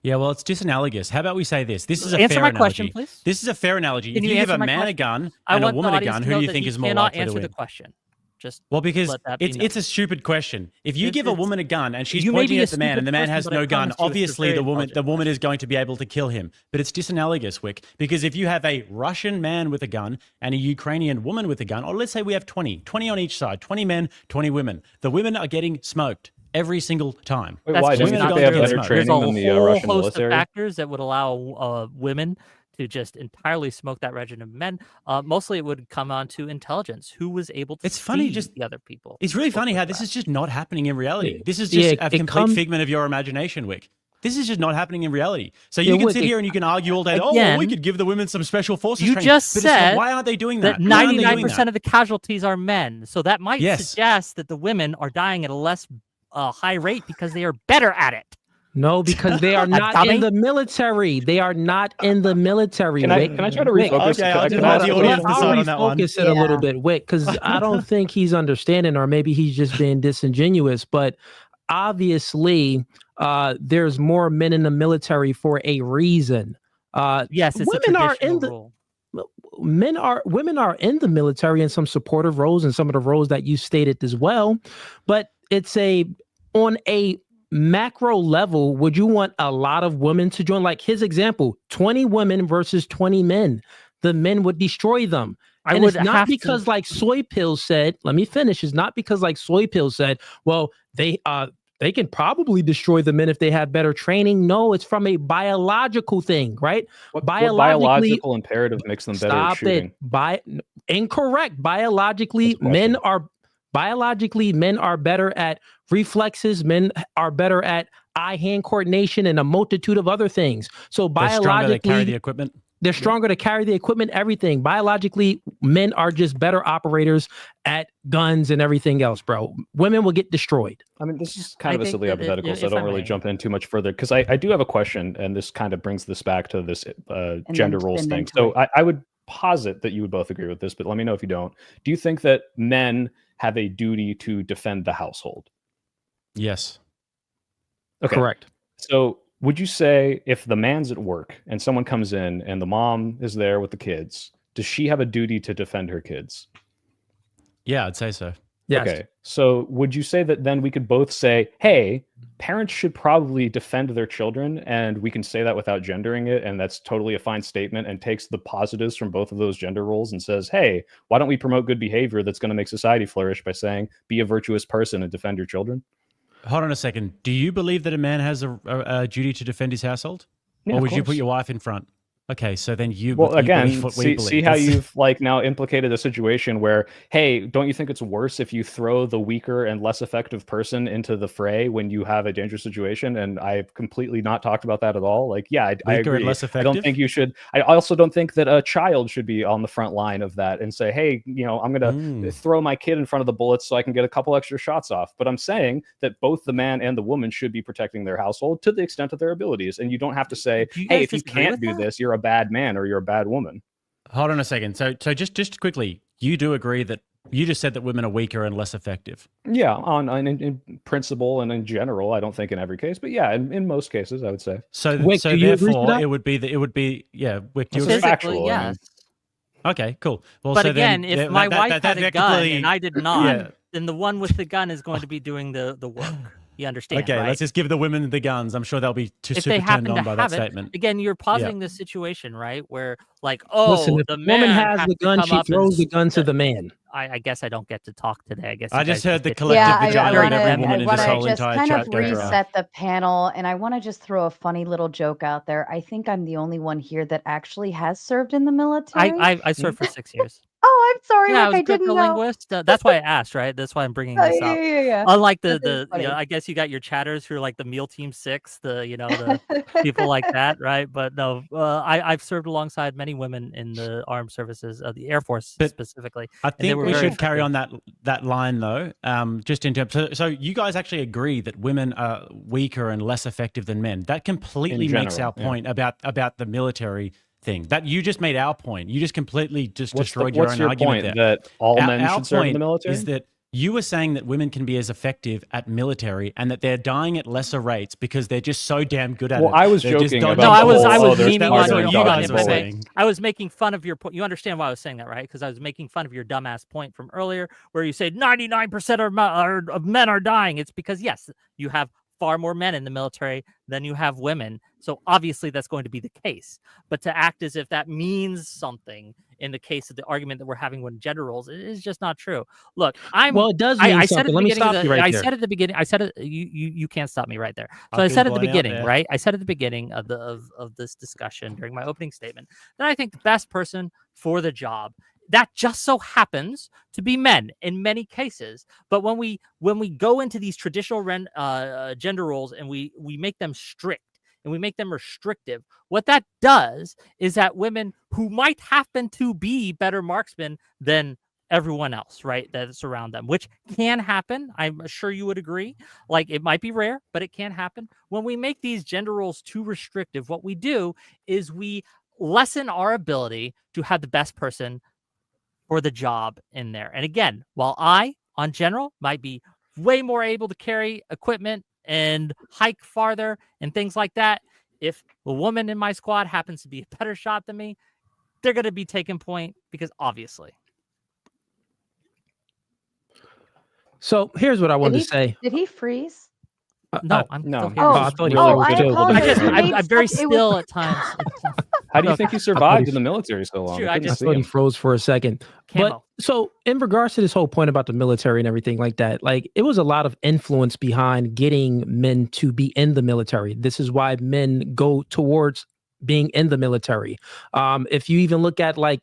Yeah, well, it's disanalogous. How about we say this? This is a Answer fair my analogy. question, please. This is a fair analogy. Can If you you give answer a my man a question? gun I and a want the woman a audience gun, to who know do you that think he is more cannot likely to answer win? the question. Just Well, because let that be it's known. a stupid question. If you give a It's- woman a gun and she's you may pointing be a at the man and the stupid man person, has but I no gun, promise you it's a obviously very the woman intelligent is going to be able to kill him. But it's disanalogous, Wick, because if you have a Russian man with a gun and a Ukrainian woman with a gun, or let's say we have 20 on each side, 20 men, 20 women, the women are getting smoked every single time. Wait, That's why? just Don't you not think they have true. better There's training There's a than the whole Russian host military? of factors that would allow women to just entirely smoke that regiment of men. Mostly, it would come on to intelligence. Who was able to It's funny, see just- the other people? It's really funny how Look this at is just not happening in reality. Yeah. This is Yeah, just a it complete figment of your imagination, Wick. This is just not happening in reality. So you Yeah, can Wick, sit here and you can argue all day. Oh, well, we Again, could give the women some special forces you training. just But it's like, said why aren't they doing that that? Why aren't they doing 99% that? of the casualties are men. So that might Yes. suggest that the women are dying at a less high rate because they are better at it. No, because they are not dummy. in the military. They are not in the military. Can I Wick. try to Wick, refocus? Okay, I'll Can just I let ask the a audience question? decide on that one. refocus it a little Yeah. bit, Wick, because I don't think he's understanding, or maybe he's just being disingenuous. But obviously, there's more men in the military for a reason. Yes, it's women a are in traditional the rule. women are in the military in some supportive roles and some of the roles that you stated as well. But it's on a macro level, would you want a lot of women to join? Like his example, 20 women versus 20 men. The men would destroy them. I And would it's not have because to. like Soy Pills said, let me finish. It's not because like Soy Pills said, well, they can probably destroy the men if they have better training. No, it's from a biological thing, right? What Biologically- biological imperative makes them better at Stop shooting? it. Incorrect. Biologically, That's a question. men are better at reflexes. Men are better at eye-hand coordination and a multitude of other things. So They're stronger, they carry the biologically, equipment. they're stronger to carry the equipment, everything. Biologically, men are just better operators at guns and everything else, bro. Women will get destroyed. I mean, this is kind I of a think silly that hypothetical, so I if don't I really may. jump in too much further because I do have a question, and this kind of brings this back to this gender roles and then thing. to So it. I would posit that you would both agree with this, but let me know if you don't. Do you think that men have a duty to defend the household? Yes. Okay. Correct. So would you say if the man's at work and someone comes in and the mom is there with the kids, does she have a duty to defend her kids? Yeah, I'd say so. Yes. Okay. So would you say that then we could both say, hey, parents should probably defend their children, and we can say that without gendering it, and that's totally a fine statement and takes the positives from both of those gender roles and says, hey, why don't we promote good behavior that's going to make society flourish by saying, be a virtuous person and defend your children? Hold on a second. Do you believe that a man has a duty to defend his household? Yeah, or of would you put course. your wife in front? Okay, so then you Well, you again, believe what we believe. see how That's- you've like now implicated a situation where, hey, don't you think it's worse if you throw the weaker and less effective person into the fray when you have a dangerous situation? And I've completely not talked about that at all. Like, yeah, I Weaker agree. and less I effective? don't think you should. I also don't think that a child should be on the front line of that and say, hey, you know, I'm going to throw my kid in front of the bullets so I can get a couple extra shots off. But I'm saying that both the man and the woman should be protecting their household to the extent of their abilities. And you don't have to say, Do you hey, guys if you disagree can't with do that? this, you're a bad man or you're a bad woman. Hold on a second. So just quickly, you do agree that you just said that women are weaker and less effective. Yeah, in principle and in general, I don't think in every case, but yeah, in most cases, I would say. So Wick, do you agree to therefore that? it would be yeah. Wick, do you This agree? is factual, Physically, I mean. yes. Okay, cool. Well, But so again, then, if that- my that- wife that- had a that gun completely- and I did not, Yeah. then the one with the gun is going to be doing the work. You understand? Okay, right? let's just give the women the guns. I'm sure they'll be If super they turned happen on to by that have it, statement. again, you're positing this situation, right? Where like, Listen, oh, if the a woman man has has the to gun, come she up and throws the gun to the man. I guess I don't get to talk today. I guess I you just guys heard the get to- collective Yeah, I vagina very of every feminine. I woman in want this to whole just entire kind chat of go dry. reset the panel, and I want to just throw a funny little joke out there. I think I'm the only one here that actually has served in the military. I served for 6 years. Oh, I'm sorry, Yeah, I Rick, was I a didn't know. cryptolinguist. That's why I asked, right? That's why I'm bringing Oh, this yeah, up. yeah. Unlike That is the funny. I guess you got your chatters who are like the MEAL Team 6, the people like that, right? But no, I've served alongside many women in the armed services of the Air Force But specifically. I and they think were we very should carry effective. on that line though. Just in terms, so you guys actually agree that women are weaker and less effective than men. That completely makes general, our point about the military thing. That you just made our point. You just completely destroyed your What's own your argument point? there. That all Our- men our should serve in the point military? is that you were saying that women can be as effective at military and that they're dying at lesser rates because they're just so damn good at it. Well, I was They're just joking dodging about No, I the was whole, I oh, was there's memeing smarter on than you you guys, guys if were I may. saying. I was making fun of your point. You understand why I was saying that, right? Because I was making fun of your dumbass point from earlier, where you said 99% of men are dying. It's because yes, you have far more men in the military than you have women. So obviously that's going to be the case. But to act as if that means something in the case of the argument that we're having with gender roles is just not true. Look, Well, it does mean I said at something. the Let me beginning of stop the, you right I there. said at the beginning, I said it, you can't stop me right there. So I I feel said at the blown out beginning, there. right? I said at the beginning of this discussion during my opening statement that I think the best person for the job, that just so happens to be men in many cases. But when we go into these traditional gender roles and we make them strict and we make them restrictive, what that does is that women who might happen to be better marksmen than everyone else, right, that's around them, which can happen. I'm sure you would agree. Like, it might be rare, but it can happen. When we make these gender roles too restrictive, what we do is we lessen our ability to have the best person for the job in there. And again, while I, on general, might be way more able to carry equipment and hike farther and things like that, if a woman in my squad happens to be a better shot than me, they're going to be taking point because obviously. So here's what I wanted to say. Did he freeze? No, I'm no, still he here. Oh, I thought he oh, froze I too. apologize. You made I'm very such- it was- still at times. How do you Okay. think you survived he- in the military so long? True, I I couldn't I just- see thought he him. froze for a second. Camo. But so in regards to this whole point about the military and everything like that, like it was a lot of influence behind getting men to be in the military. This is why men go towards being in the military. If you even look at like,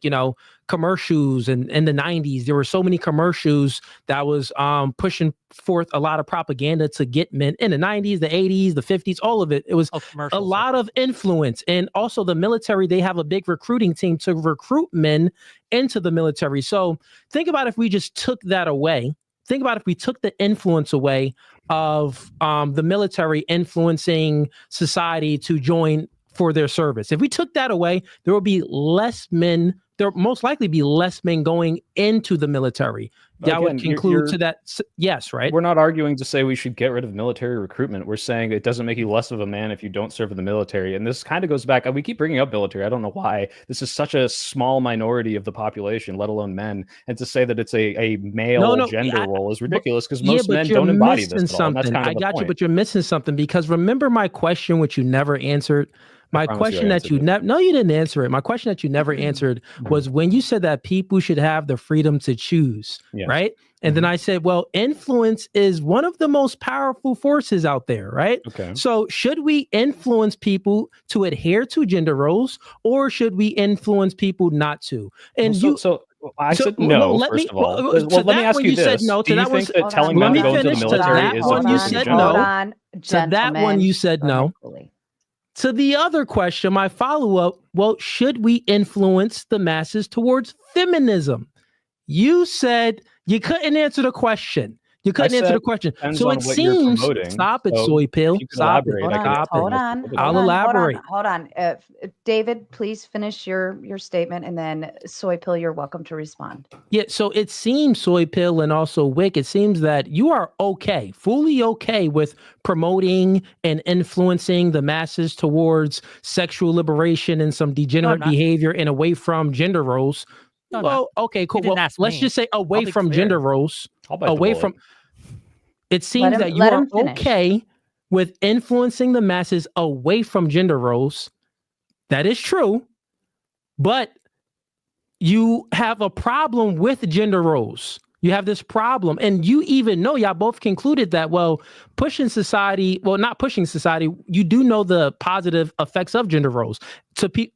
commercials and in the 90s, there were so many commercials that was pushing forth a lot of propaganda to get men in the 90s, the 80s, the 50s, all of it. It was a lot of influence. And also the military, they have a big recruiting team to recruit men into the military. So think about if we just took that away. Think about if we took the influence away of the military influencing society to join for their service. If we took that away, there will be less men. There most likely be less men going into the military. That would Again, conclude to that. Yes, right. We're not arguing to say we should get rid of military recruitment. We're saying it doesn't make you less of a man if you don't serve in the military. And this kind of goes back. We keep bringing up military. I don't know why. This is such a small minority of the population, let alone men. And to say that it's a male gender role is ridiculous because most men don't embody this at all. And that's kind of I the got you, point. but you're missing something because remember my question, which you never answered. My question that you never, no, you didn't answer it. My question that you never answered was when you said that people should have the freedom to choose, right? And then I said, well, influence is one of the most powerful forces out there, right? Okay. So should we influence people to adhere to gender roles or should we influence people not to? And I said no, first of all. Well, let me ask you this. Do you think that telling men to go into the military is a Hold on, to that one you said no. To the other question, my follow-up, well, should we influence the masses towards feminism? You said you couldn't answer the question. You couldn't answer the question. So it seems, stop it, soy pill. Stop it. Hold on. I'll elaborate. Hold on. David, please finish your statement, and then soy pill, you're welcome to respond. Yeah, so it seems, soy pill and also Wick, it seems that you are okay, fully okay with promoting and influencing the masses towards sexual liberation and some degenerate behavior and away from gender roles. Okay, cool. Well, let's just say away from gender roles. Away from It seems that you let are him finish. okay with influencing the masses away from gender roles. That is true, but you have a problem with gender roles. You have this problem, and you even know, y'all both concluded that, well, not pushing society, you do know the positive effects of gender roles.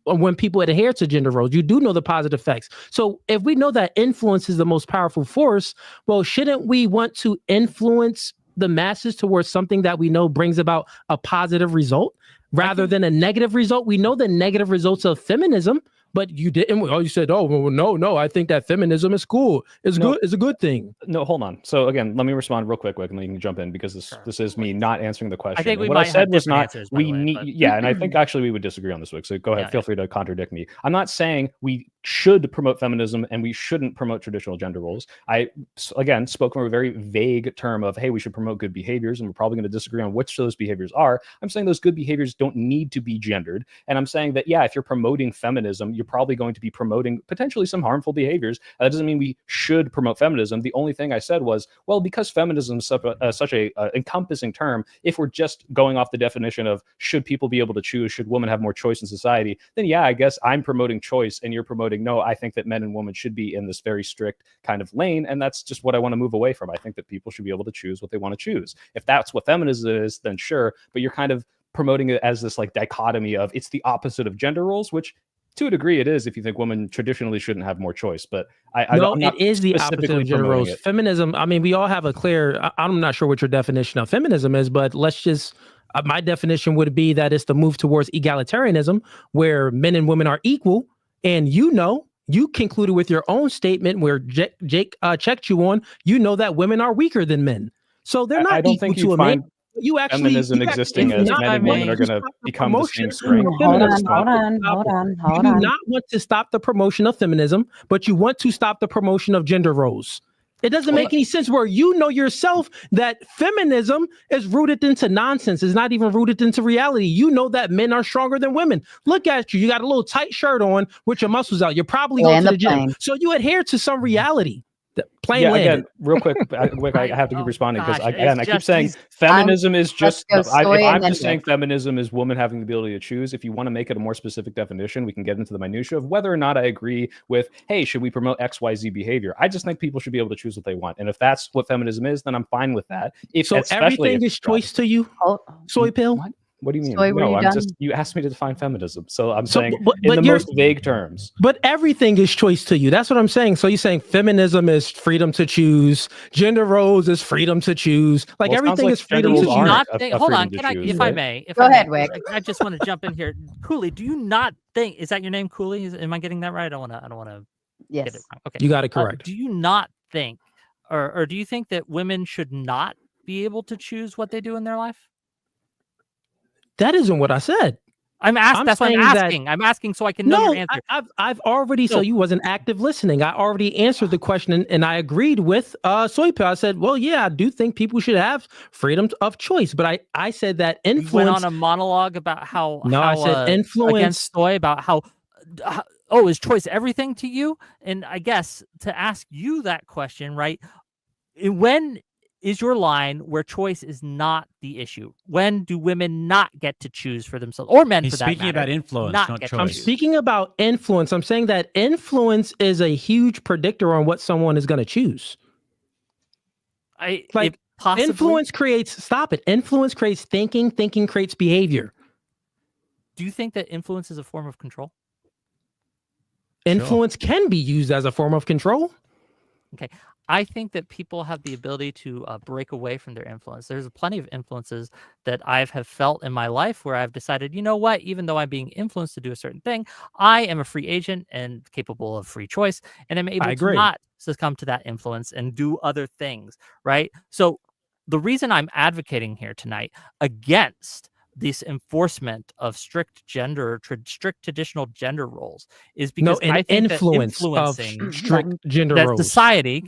When people adhere to gender roles, you do know the positive effects. So if we know that influence is the most powerful force, well, shouldn't we want to influence the masses towards something that we know brings about a positive result rather than a negative result? We know the negative results of feminism, but you didn't. Oh, you said, oh, well, no, I think that feminism is cool. It's good. It's a good thing. No, hold on. So again, let me respond real quick, and then you can jump in, because this is me not answering the question. I think we what might I said have was different not answers, by the way, but- yeah, and I think actually we would disagree on this, Wick. So go ahead, Yeah, feel free to contradict me. I'm not saying we should promote feminism and we shouldn't promote traditional gender roles. I again spoke from a very vague term of, hey, we should promote good behaviors, and we're probably going to disagree on which those behaviors are. I'm saying those good behaviors don't need to be gendered, and I'm saying that, yeah, if you're promoting feminism, you're probably going to be promoting potentially some harmful behaviors. That doesn't mean we should promote feminism. The only thing I said was, well, because feminism is such a encompassing term, if we're just going off the definition of should people be able to choose, should women have more choice in society, then yeah, I guess I'm promoting choice and you're promoting, no, I think that men and women should be in this very strict kind of lane, and that's just what I want to move away from. I think that people should be able to choose what they want to choose. If that's what feminism is, then sure, but you're kind of promoting it as this like dichotomy of it's the opposite of gender roles, which to a degree it is if you think women traditionally shouldn't have more choice. But I'm not it is the opposite specifically of gender promoting roles. it. Feminism, I mean, we all have a clear, I'm not sure what your definition of feminism is, but let's just, my definition would be that it's the move towards egalitarianism, where men and women are equal. And you concluded with your own statement where Jake checked you on, that women are weaker than men. So they're not I don't equal think to you a find man. You actually feminism existing you as not men and women are want to going to stop the become the promotion same of strength. Hold feminism. on. You do not want to stop the promotion of feminism, but you want to stop the promotion of gender roles. It doesn't make any sense where you know yourself that feminism is rooted into nonsense. It's not even rooted into reality. You know that men are stronger than women. Look at you. You got a little tight shirt on with your muscles out. You're probably going to the gym. So you adhere to some reality. Again, real quick, I have to keep responding because I keep saying feminism is just. If I'm just saying feminism is women having the ability to choose. If you want to make it a more specific definition, we can get into the minutia of whether or not I agree with, hey, should we promote XYZ behavior? I just think people should be able to choose what they want, and if that's what feminism is, then I'm fine with that. So everything is choice to you, soy pill. What do you mean? Soy, no, you asked me to define feminism. So I'm saying but in the most vague terms. But everything is choice to you. That's what I'm saying. So you're saying feminism is freedom to choose. Gender roles is freedom to choose. Like everything is freedom to choose. Hold on. Can I, if I may? Go ahead, Wick. I just want to jump in here. Cooley, do you not think, is that your name, Cooley? Am I getting that right? I don't want to yes. get it wrong. Okay. You got it correct. Do you not think, or do you think that women should not be able to choose what they do in their life? That isn't what I said. That's what I'm asking. I'm asking so I can know your answer. I've already, so you wasn't active listening. I already answered the question and I agreed with Soypa. I said, well, yeah, I do think people should have freedom of choice. But I said that influence. You went on a monologue about how I said influence against Soy about how is choice everything to you? And I guess to ask you that question, right? When is your line where choice is not the issue? When do women not get to choose for themselves, or men for that matter? He's speaking about influence, not choice. I'm speaking about influence. I'm saying that influence is a huge predictor on what someone is going to choose. Influence creates, influence creates thinking, thinking creates behavior. Do you think that influence is a form of control? Influence can be used as a form of control. Okay. I think that people have the ability to break away from their influence. There's plenty of influences that have felt in my life where I've decided, you know what, even though I'm being influenced to do a certain thing, I am a free agent and capable of free choice, and I'm able to not succumb to that influence and do other things, right? So the reason I'm advocating here tonight against this enforcement of strict traditional gender roles is because I think that influencing of strict gender roles, society,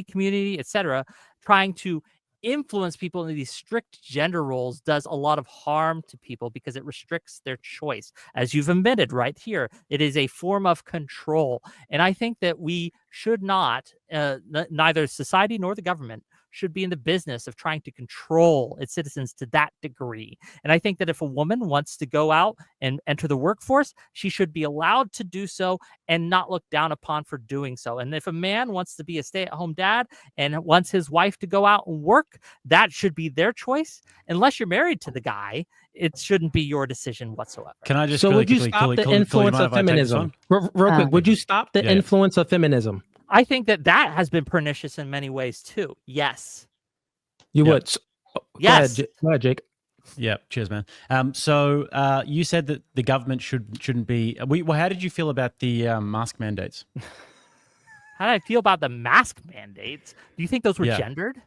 community, etc., trying to influence people into these strict gender roles does a lot of harm to people because it restricts their choice. As you've admitted right here, it is a form of control. And I think that we should not, neither society nor the government should be in the business of trying to control its citizens to that degree. And I think that if a woman wants to go out and enter the workforce, she should be allowed to do so and not looked down upon for doing so. And if a man wants to be a stay-at-home dad and wants his wife to go out and work, that should be their choice. Unless you're married to the guy, it shouldn't be your decision whatsoever. Can I just So really would you quickly, stop Cooley, the Cooley, influence mind of if I take this feminism? one? Real quick, would you stop the Yeah. influence of feminism? I think that has been pernicious in many ways too. Yes. You Yep. would. Yes. Go ahead, Jake. Yeah, cheers, man. So you said that the government shouldn't be. Well, how did you feel about the mask mandates? How do I feel about the mask mandates? Do you think those were Yeah. gendered?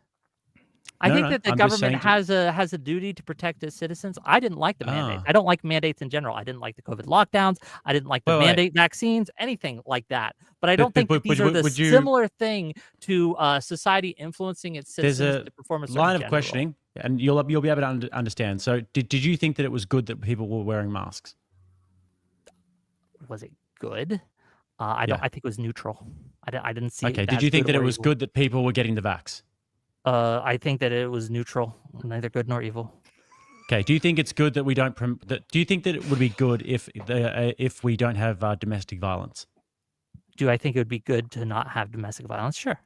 I No, think no, that the I'm just government saying has a duty to protect its citizens. I didn't like the mandates. Ah. I don't like mandates in general. I didn't like the COVID lockdowns. I didn't like the Wait. mandate vaccines, anything like that. But I don't think that these are the would you- similar thing to society influencing its There's citizens a to perform a certain line of gender role. questioning, and you'll be able to understand. So, did you think that it was good that people were wearing masks? Was it good? I don't. Yeah. I think it was neutral. I didn't see. Okay. it Did as you think good that it or was evil. good that people were getting the vax? I think that it was neutral, neither good nor evil. Okay. Do you think it's good that we don't? Do you think that it would be good if we don't have domestic violence? Do I think it would be good to not have domestic violence? Sure.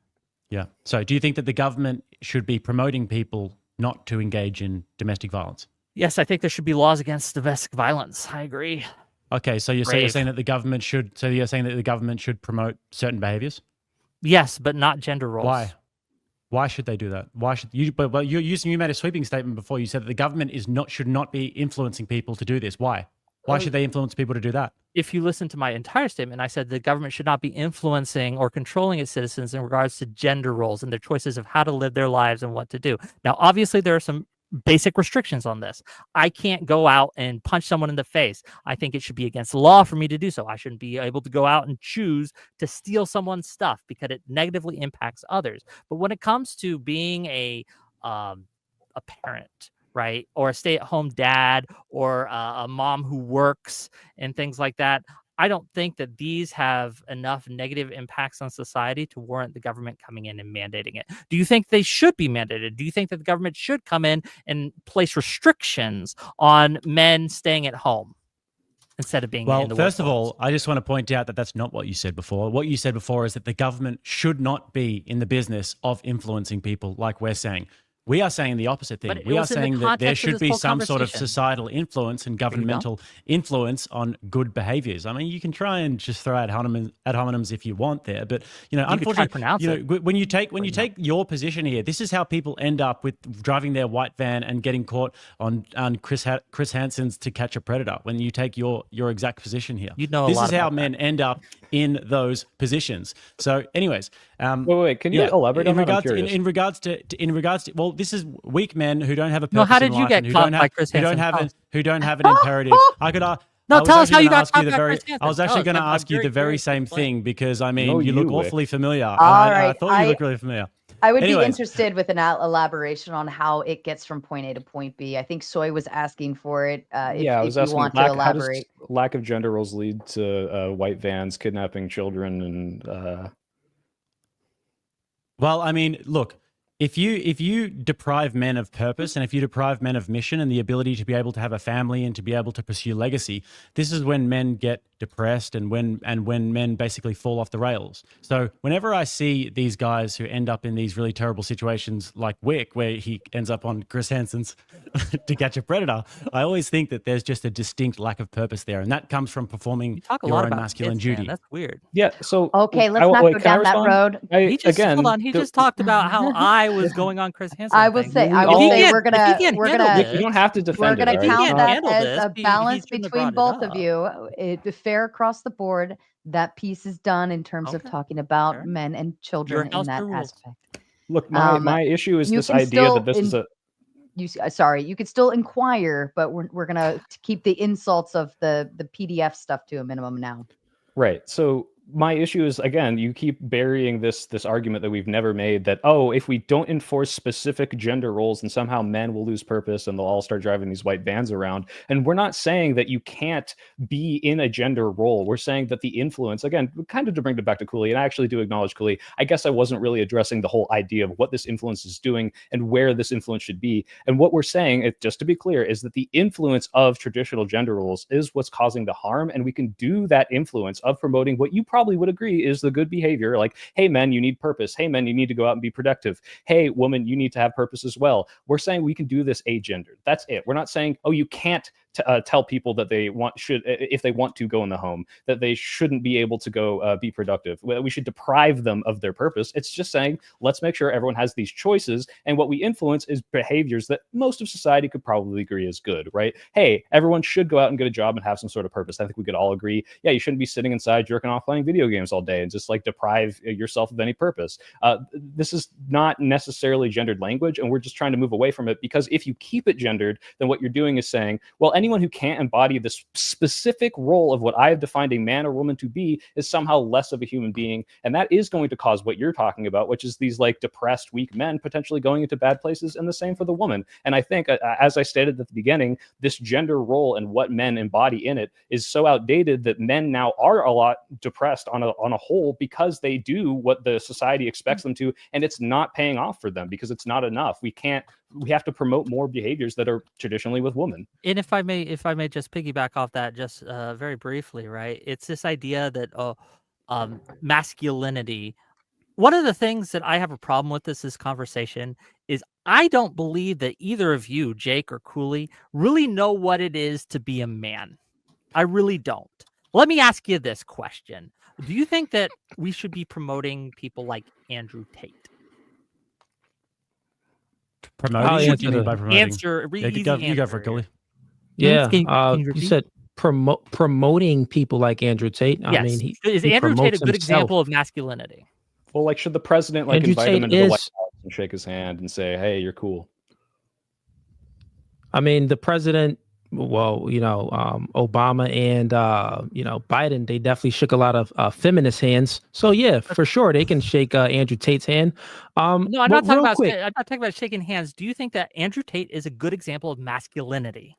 Yeah. So, do you think that the government should be promoting people not to engage in domestic violence? Yes, I think there should be laws against domestic violence. I agree. Okay. So you're saying that the government should. So you're saying that the government should promote certain behaviors? Yes, but not gender roles. Why? Why should they do that? Why should you? But you made a sweeping statement before. You said that the government should not be influencing people to do this. Why? Why should they influence people to do that? If you listen to my entire statement, I said the government should not be influencing or controlling its citizens in regards to gender roles and their choices of how to live their lives and what to do. Now, obviously, there are some basic restrictions on this. I can't go out and punch someone in the face. I think it should be against the law for me to do so. I shouldn't be able to go out and choose to steal someone's stuff because it negatively impacts others. But when it comes to being a parent, right, or a stay-at-home dad, or a mom who works and things like that, I don't think that these have enough negative impacts on society to warrant the government coming in and mandating it. Do you think they should be mandated? Do you think that the government should come in and place restrictions on men staying at home instead of being in the first of workforce? all, I just want to point out that that's not what you said before. What you said before is that the government should not be in the business of influencing people like we're saying. We are saying the opposite thing. But We are it was in the saying that there context of should this be whole some sort of conversation. societal influence and governmental influence on good behaviors. I mean, you can try and just throw out ad hominems if you want there, but You could try to unfortunately, pronounce it. when you take your position here, this is how people end up with driving their white van and getting caught on Chris Hansen's To Catch a Predator. When you take your exact position here, You'd know a this lot is how about men end up in those positions. So, anyways, Wait, can you elaborate on that? I'm curious. in regards to well, this is weak men who don't have a purpose No, how in did you life get and who caught don't by have Chris who don't Hansen? have who don't have an imperative. I could. No, I was tell us actually how you gonna got ask you caught the by very. Chris Hansen. I was actually Tell us. going to I'm ask you very the very curious to same explain. thing because I mean No, you look you, Wick. awfully familiar. All I right, thought you looked really familiar. I would be Anyways. interested with an elaboration on how it gets from point A to point B. I think Soy was asking for it. I If was you asking want to how does elaborate. lack of gender roles lead to white vans kidnapping children and Well, I mean, look, if you deprive men of purpose and if you deprive men of mission and the ability to be able to have a family and to be able to pursue legacy, this is when men get depressed and when men basically fall off the rails. So whenever I see these guys who end up in these really terrible situations like Wick, where he ends up on Chris Hansen's To Catch a Predator, I always think that there's just a distinct lack of purpose there, and that comes from You performing talk a your lot own about masculine kids, man. duty. That's weird. yeah. So Okay, let's not wait, go can I down that respond? road. He just hold on. He just talked about how I was going on Chris Hansen. I will say, we I all- will If he say, can't- if he can't handle Wick, you don't have to defend we're going it. to all right? count It's that handle as this, a he balance shouldn't have between brought it both of up. you. Fair across the board. That piece is done in terms of Okay. talking about Fair. men and Your children in house, that your rules. aspect. Look, Um, my issue is you this can idea still that this is a sorry, you could still inquire, but we're gonna keep the insults of the PDF stuff to a minimum now. right. So my issue is, again, you keep burying this argument that we've never made, that, oh, if we don't enforce specific gender roles, then somehow men will lose purpose and they'll all start driving these white vans around. And we're not saying that you can't be in a gender role. We're saying that the influence, again, kind of to bring it back to Cooley, and I actually do acknowledge Cooley, I guess I wasn't really addressing the whole idea of what this influence is doing and where this influence should be. And what we're saying, just to be clear, is that the influence of traditional gender roles is what's causing the harm, and we can do that influence of promoting what you probably would agree is the good behavior, like, hey, men, you need purpose. Hey, men, you need to go out and be productive. Hey, woman, you need to have purpose as well. We're saying we can do this agendered. That's it. We're not saying, oh, you can't tell people that they should, if they want to go in the home, that they shouldn't be able to go be productive. We should deprive them of their purpose. It's just saying, let's make sure everyone has these choices, and what we influence is behaviors that most of society could probably agree is good, right? Hey, everyone should go out and get a job and have some sort of purpose. I think we could all agree, yeah, you shouldn't be sitting inside jerking off playing video games all day and just like deprive yourself of any purpose. This is not necessarily gendered language, and we're just trying to move away from it, because if you keep it gendered, then what you're doing is saying, well, anyone who can't embody this specific role of what I have defined a man or woman to be is somehow less of a human being. And that is going to cause what you're talking about, which is these like depressed, weak men potentially going into bad places, and the same for the woman. And I think, as I stated at the beginning, this gender role and what men embody in it is so outdated that men now are a lot depressed on a whole, because they do what the society expects them to, and it's not paying off for them because it's not enough. We have to promote more behaviors that are traditionally with women. And if I may just piggyback off that just very briefly, right? It's this idea that masculinity. One of the things that I have a problem with this conversation is I don't believe that either of you, Jake or Cooley, really know what it is to be a man. I really don't. Let me ask you this question. Do you think that we should be promoting people like Andrew Tate? Promoting? What do you mean by promoting? Answer. Yeah, you go for it, Cooley. Yeah, can you you repeat? said promoting people like Andrew Tate. Yes. I mean, is he Andrew Tate a promotes good himself. example of masculinity? Well, like, should the president like Andrew invite Tate him into the White is- House and shake his hand and say, hey, you're cool? I mean, the president, well, Obama and, Biden, they definitely shook a lot of feminist hands. So, yeah, for sure, they can shake Andrew Tate's hand. No, I'm but not talking real about. quick, I'm not talking about shaking hands. Do you think that Andrew Tate is a good example of masculinity?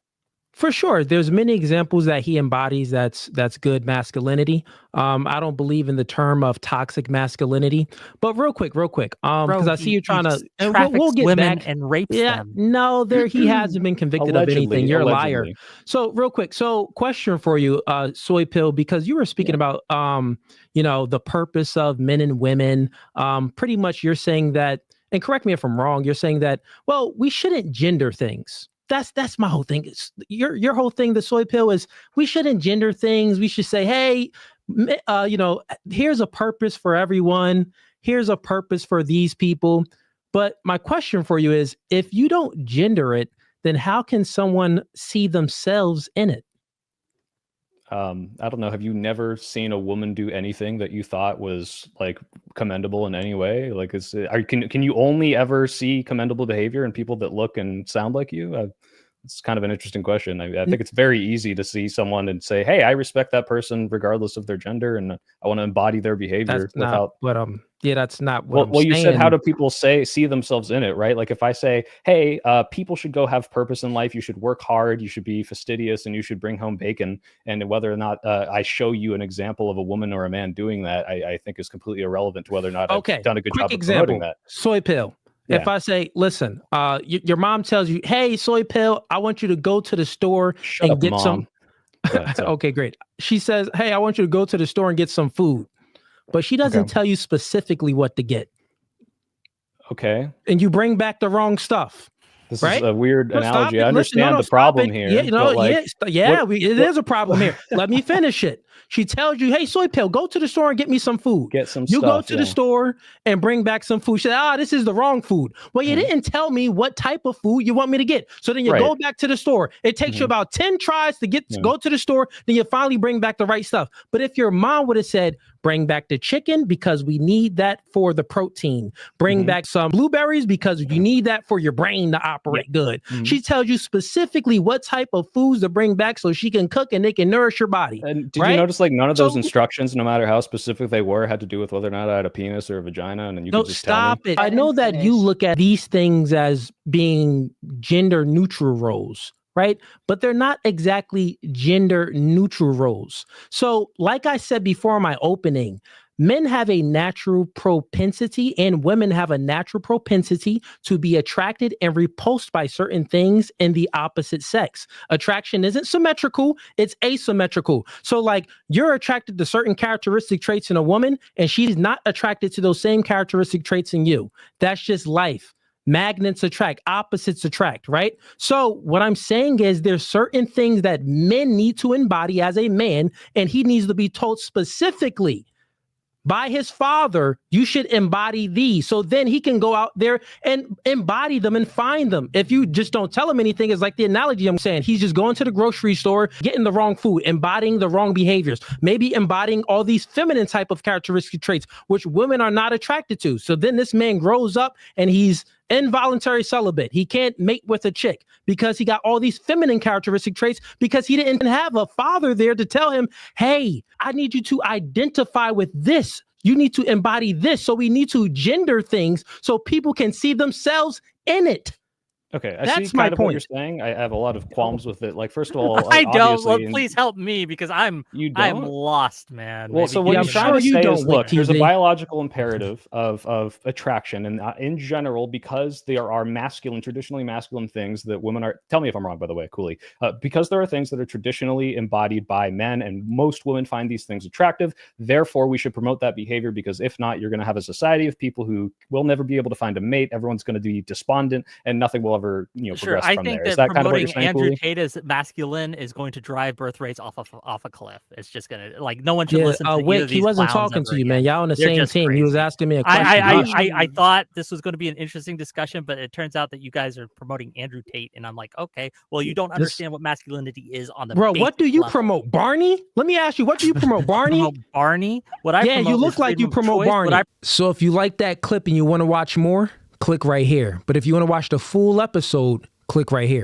for sure, there's many examples that he embodies that's good masculinity. I don't believe in the term of toxic masculinity. But real quick, because I see you trying to. And we'll get women back. and rapes Yeah, them. no, he hasn't been convicted of anything. You're a liar. Allegedly. So real quick, question for you, Soy Pill, because you were speaking about the purpose of men and women. Pretty much you're saying that, and correct me if I'm wrong, you're saying that, well, we shouldn't gender things. That's my whole thing. Your whole thing, the Soy Pill, is we shouldn't gender things. We should say, hey, here's a purpose for everyone. Here's a purpose for these people. But my question for you is, if you don't gender it, then how can someone see themselves in it? I don't know. Have you never seen a woman do anything that you thought was like commendable in any way? Like, can you only ever see commendable behavior in people that look and sound like you? It's kind of an interesting question. I think it's very easy to see someone and say, hey, I respect that person regardless of their gender, and I want to embody their behavior That's not what that's not what well, I'm you saying. said, how do people see themselves in it, right? Like, if I say, hey, people should go have purpose in life, you should work hard, you should be fastidious, and you should bring home bacon, and whether or not I show you an example of a woman or a man doing that, I think is completely irrelevant to whether or not I've done a good job of promoting that. Soy Pill. Yeah. If I say, listen, your mom tells you, hey, Soy Pill, I want you to go to the store and get some. Okay, great. She says, hey, I want you to go to the store and get some food. But she doesn't tell you specifically what to get. Okay. And you bring back the wrong stuff. This right? is a weird analogy. I Listen, understand the problem here. Yeah, it is a problem here. Let me finish it. She tells you, hey, Soy Pill, go to the store and get me some food. Get some You stuff, go to the store and bring back some food. She said, this is the wrong food. Well, you didn't tell me what type of food you want me to get. So then you go back to the store. It takes you about 10 tries to go to the store. Then you finally bring back the right stuff. But if your mom would have said, Bring back the chicken because we need that for the protein. Bring back some blueberries because you need that for your brain to operate good. She tells you specifically what type of foods to bring back so she can cook and they can nourish your body. And did you notice like none of those instructions, no matter how specific they were, had to do with whether or not I had a penis or a vagina? And then you could just stop tell me? it. I know that you look at these things as being gender neutral roles, right? But they're not exactly gender neutral roles. So like I said before in my opening, men have a natural propensity and women have a natural propensity to be attracted and repulsed by certain things in the opposite sex. Attraction isn't symmetrical, it's asymmetrical. So like you're attracted to certain characteristic traits in a woman and she's not attracted to those same characteristic traits in you. That's just life. Magnets attract, opposites attract, right? So what I'm saying is there's certain things that men need to embody as a man, and he needs to be told specifically by his father, you should embody these. So then he can go out there and embody them and find them. If you just don't tell him anything, it's like the analogy I'm saying. He's just going to the grocery store, getting the wrong food, embodying the wrong behaviors, maybe embodying all these feminine type of characteristic traits, which women are not attracted to. So then this man grows up and he's involuntary celibate. He can't mate with a chick because he got all these feminine characteristic traits because he didn't have a father there to tell him, hey, I need you to identify with this. You need to embody this. So we need to gender things so people can see themselves in it. Okay, I That's see my kind of what point. you're saying. I have a lot of qualms with it. Like, first of all, I don't. Well, obviously, please help me because I'm don't? lost, man. Well, Maybe so what you I'm I'm can trying sure to you say don't is, like look, there's a TV. biological imperative of attraction, and in general, because there are traditionally masculine things that women are. Tell me if I'm wrong, by the way, Cooley. Because there are things that are traditionally embodied by men, and most women find these things attractive. Therefore, we should promote that behavior because if not, you're going to have a society of people who will never be able to find a mate. Everyone's going to be despondent, and nothing will ever, progress I from think there. Is that that kind of what you're promoting saying, Andrew Cooley? Tate as masculine is going to drive birth rates off a cliff. It's just gonna no one should Yeah, listen to either Wick, of he these wasn't clowns talking to ever you, man. again. Y'all on the They're same just team. He was crazy. asking me a question. I thought this was going to be an interesting discussion, but it turns out that you guys are promoting Andrew Tate, and I'm like, okay, well, you don't understand what masculinity is on the Bro, what do basic you level. promote? Barney? Let me ask you, what do you promote? Barney? Promote Barney. What I Yeah, promote you is look like you freedom of promote choice. What Barney. So if you like that clip and you want to watch more, click right here. But if you want to watch the full episode, click right here.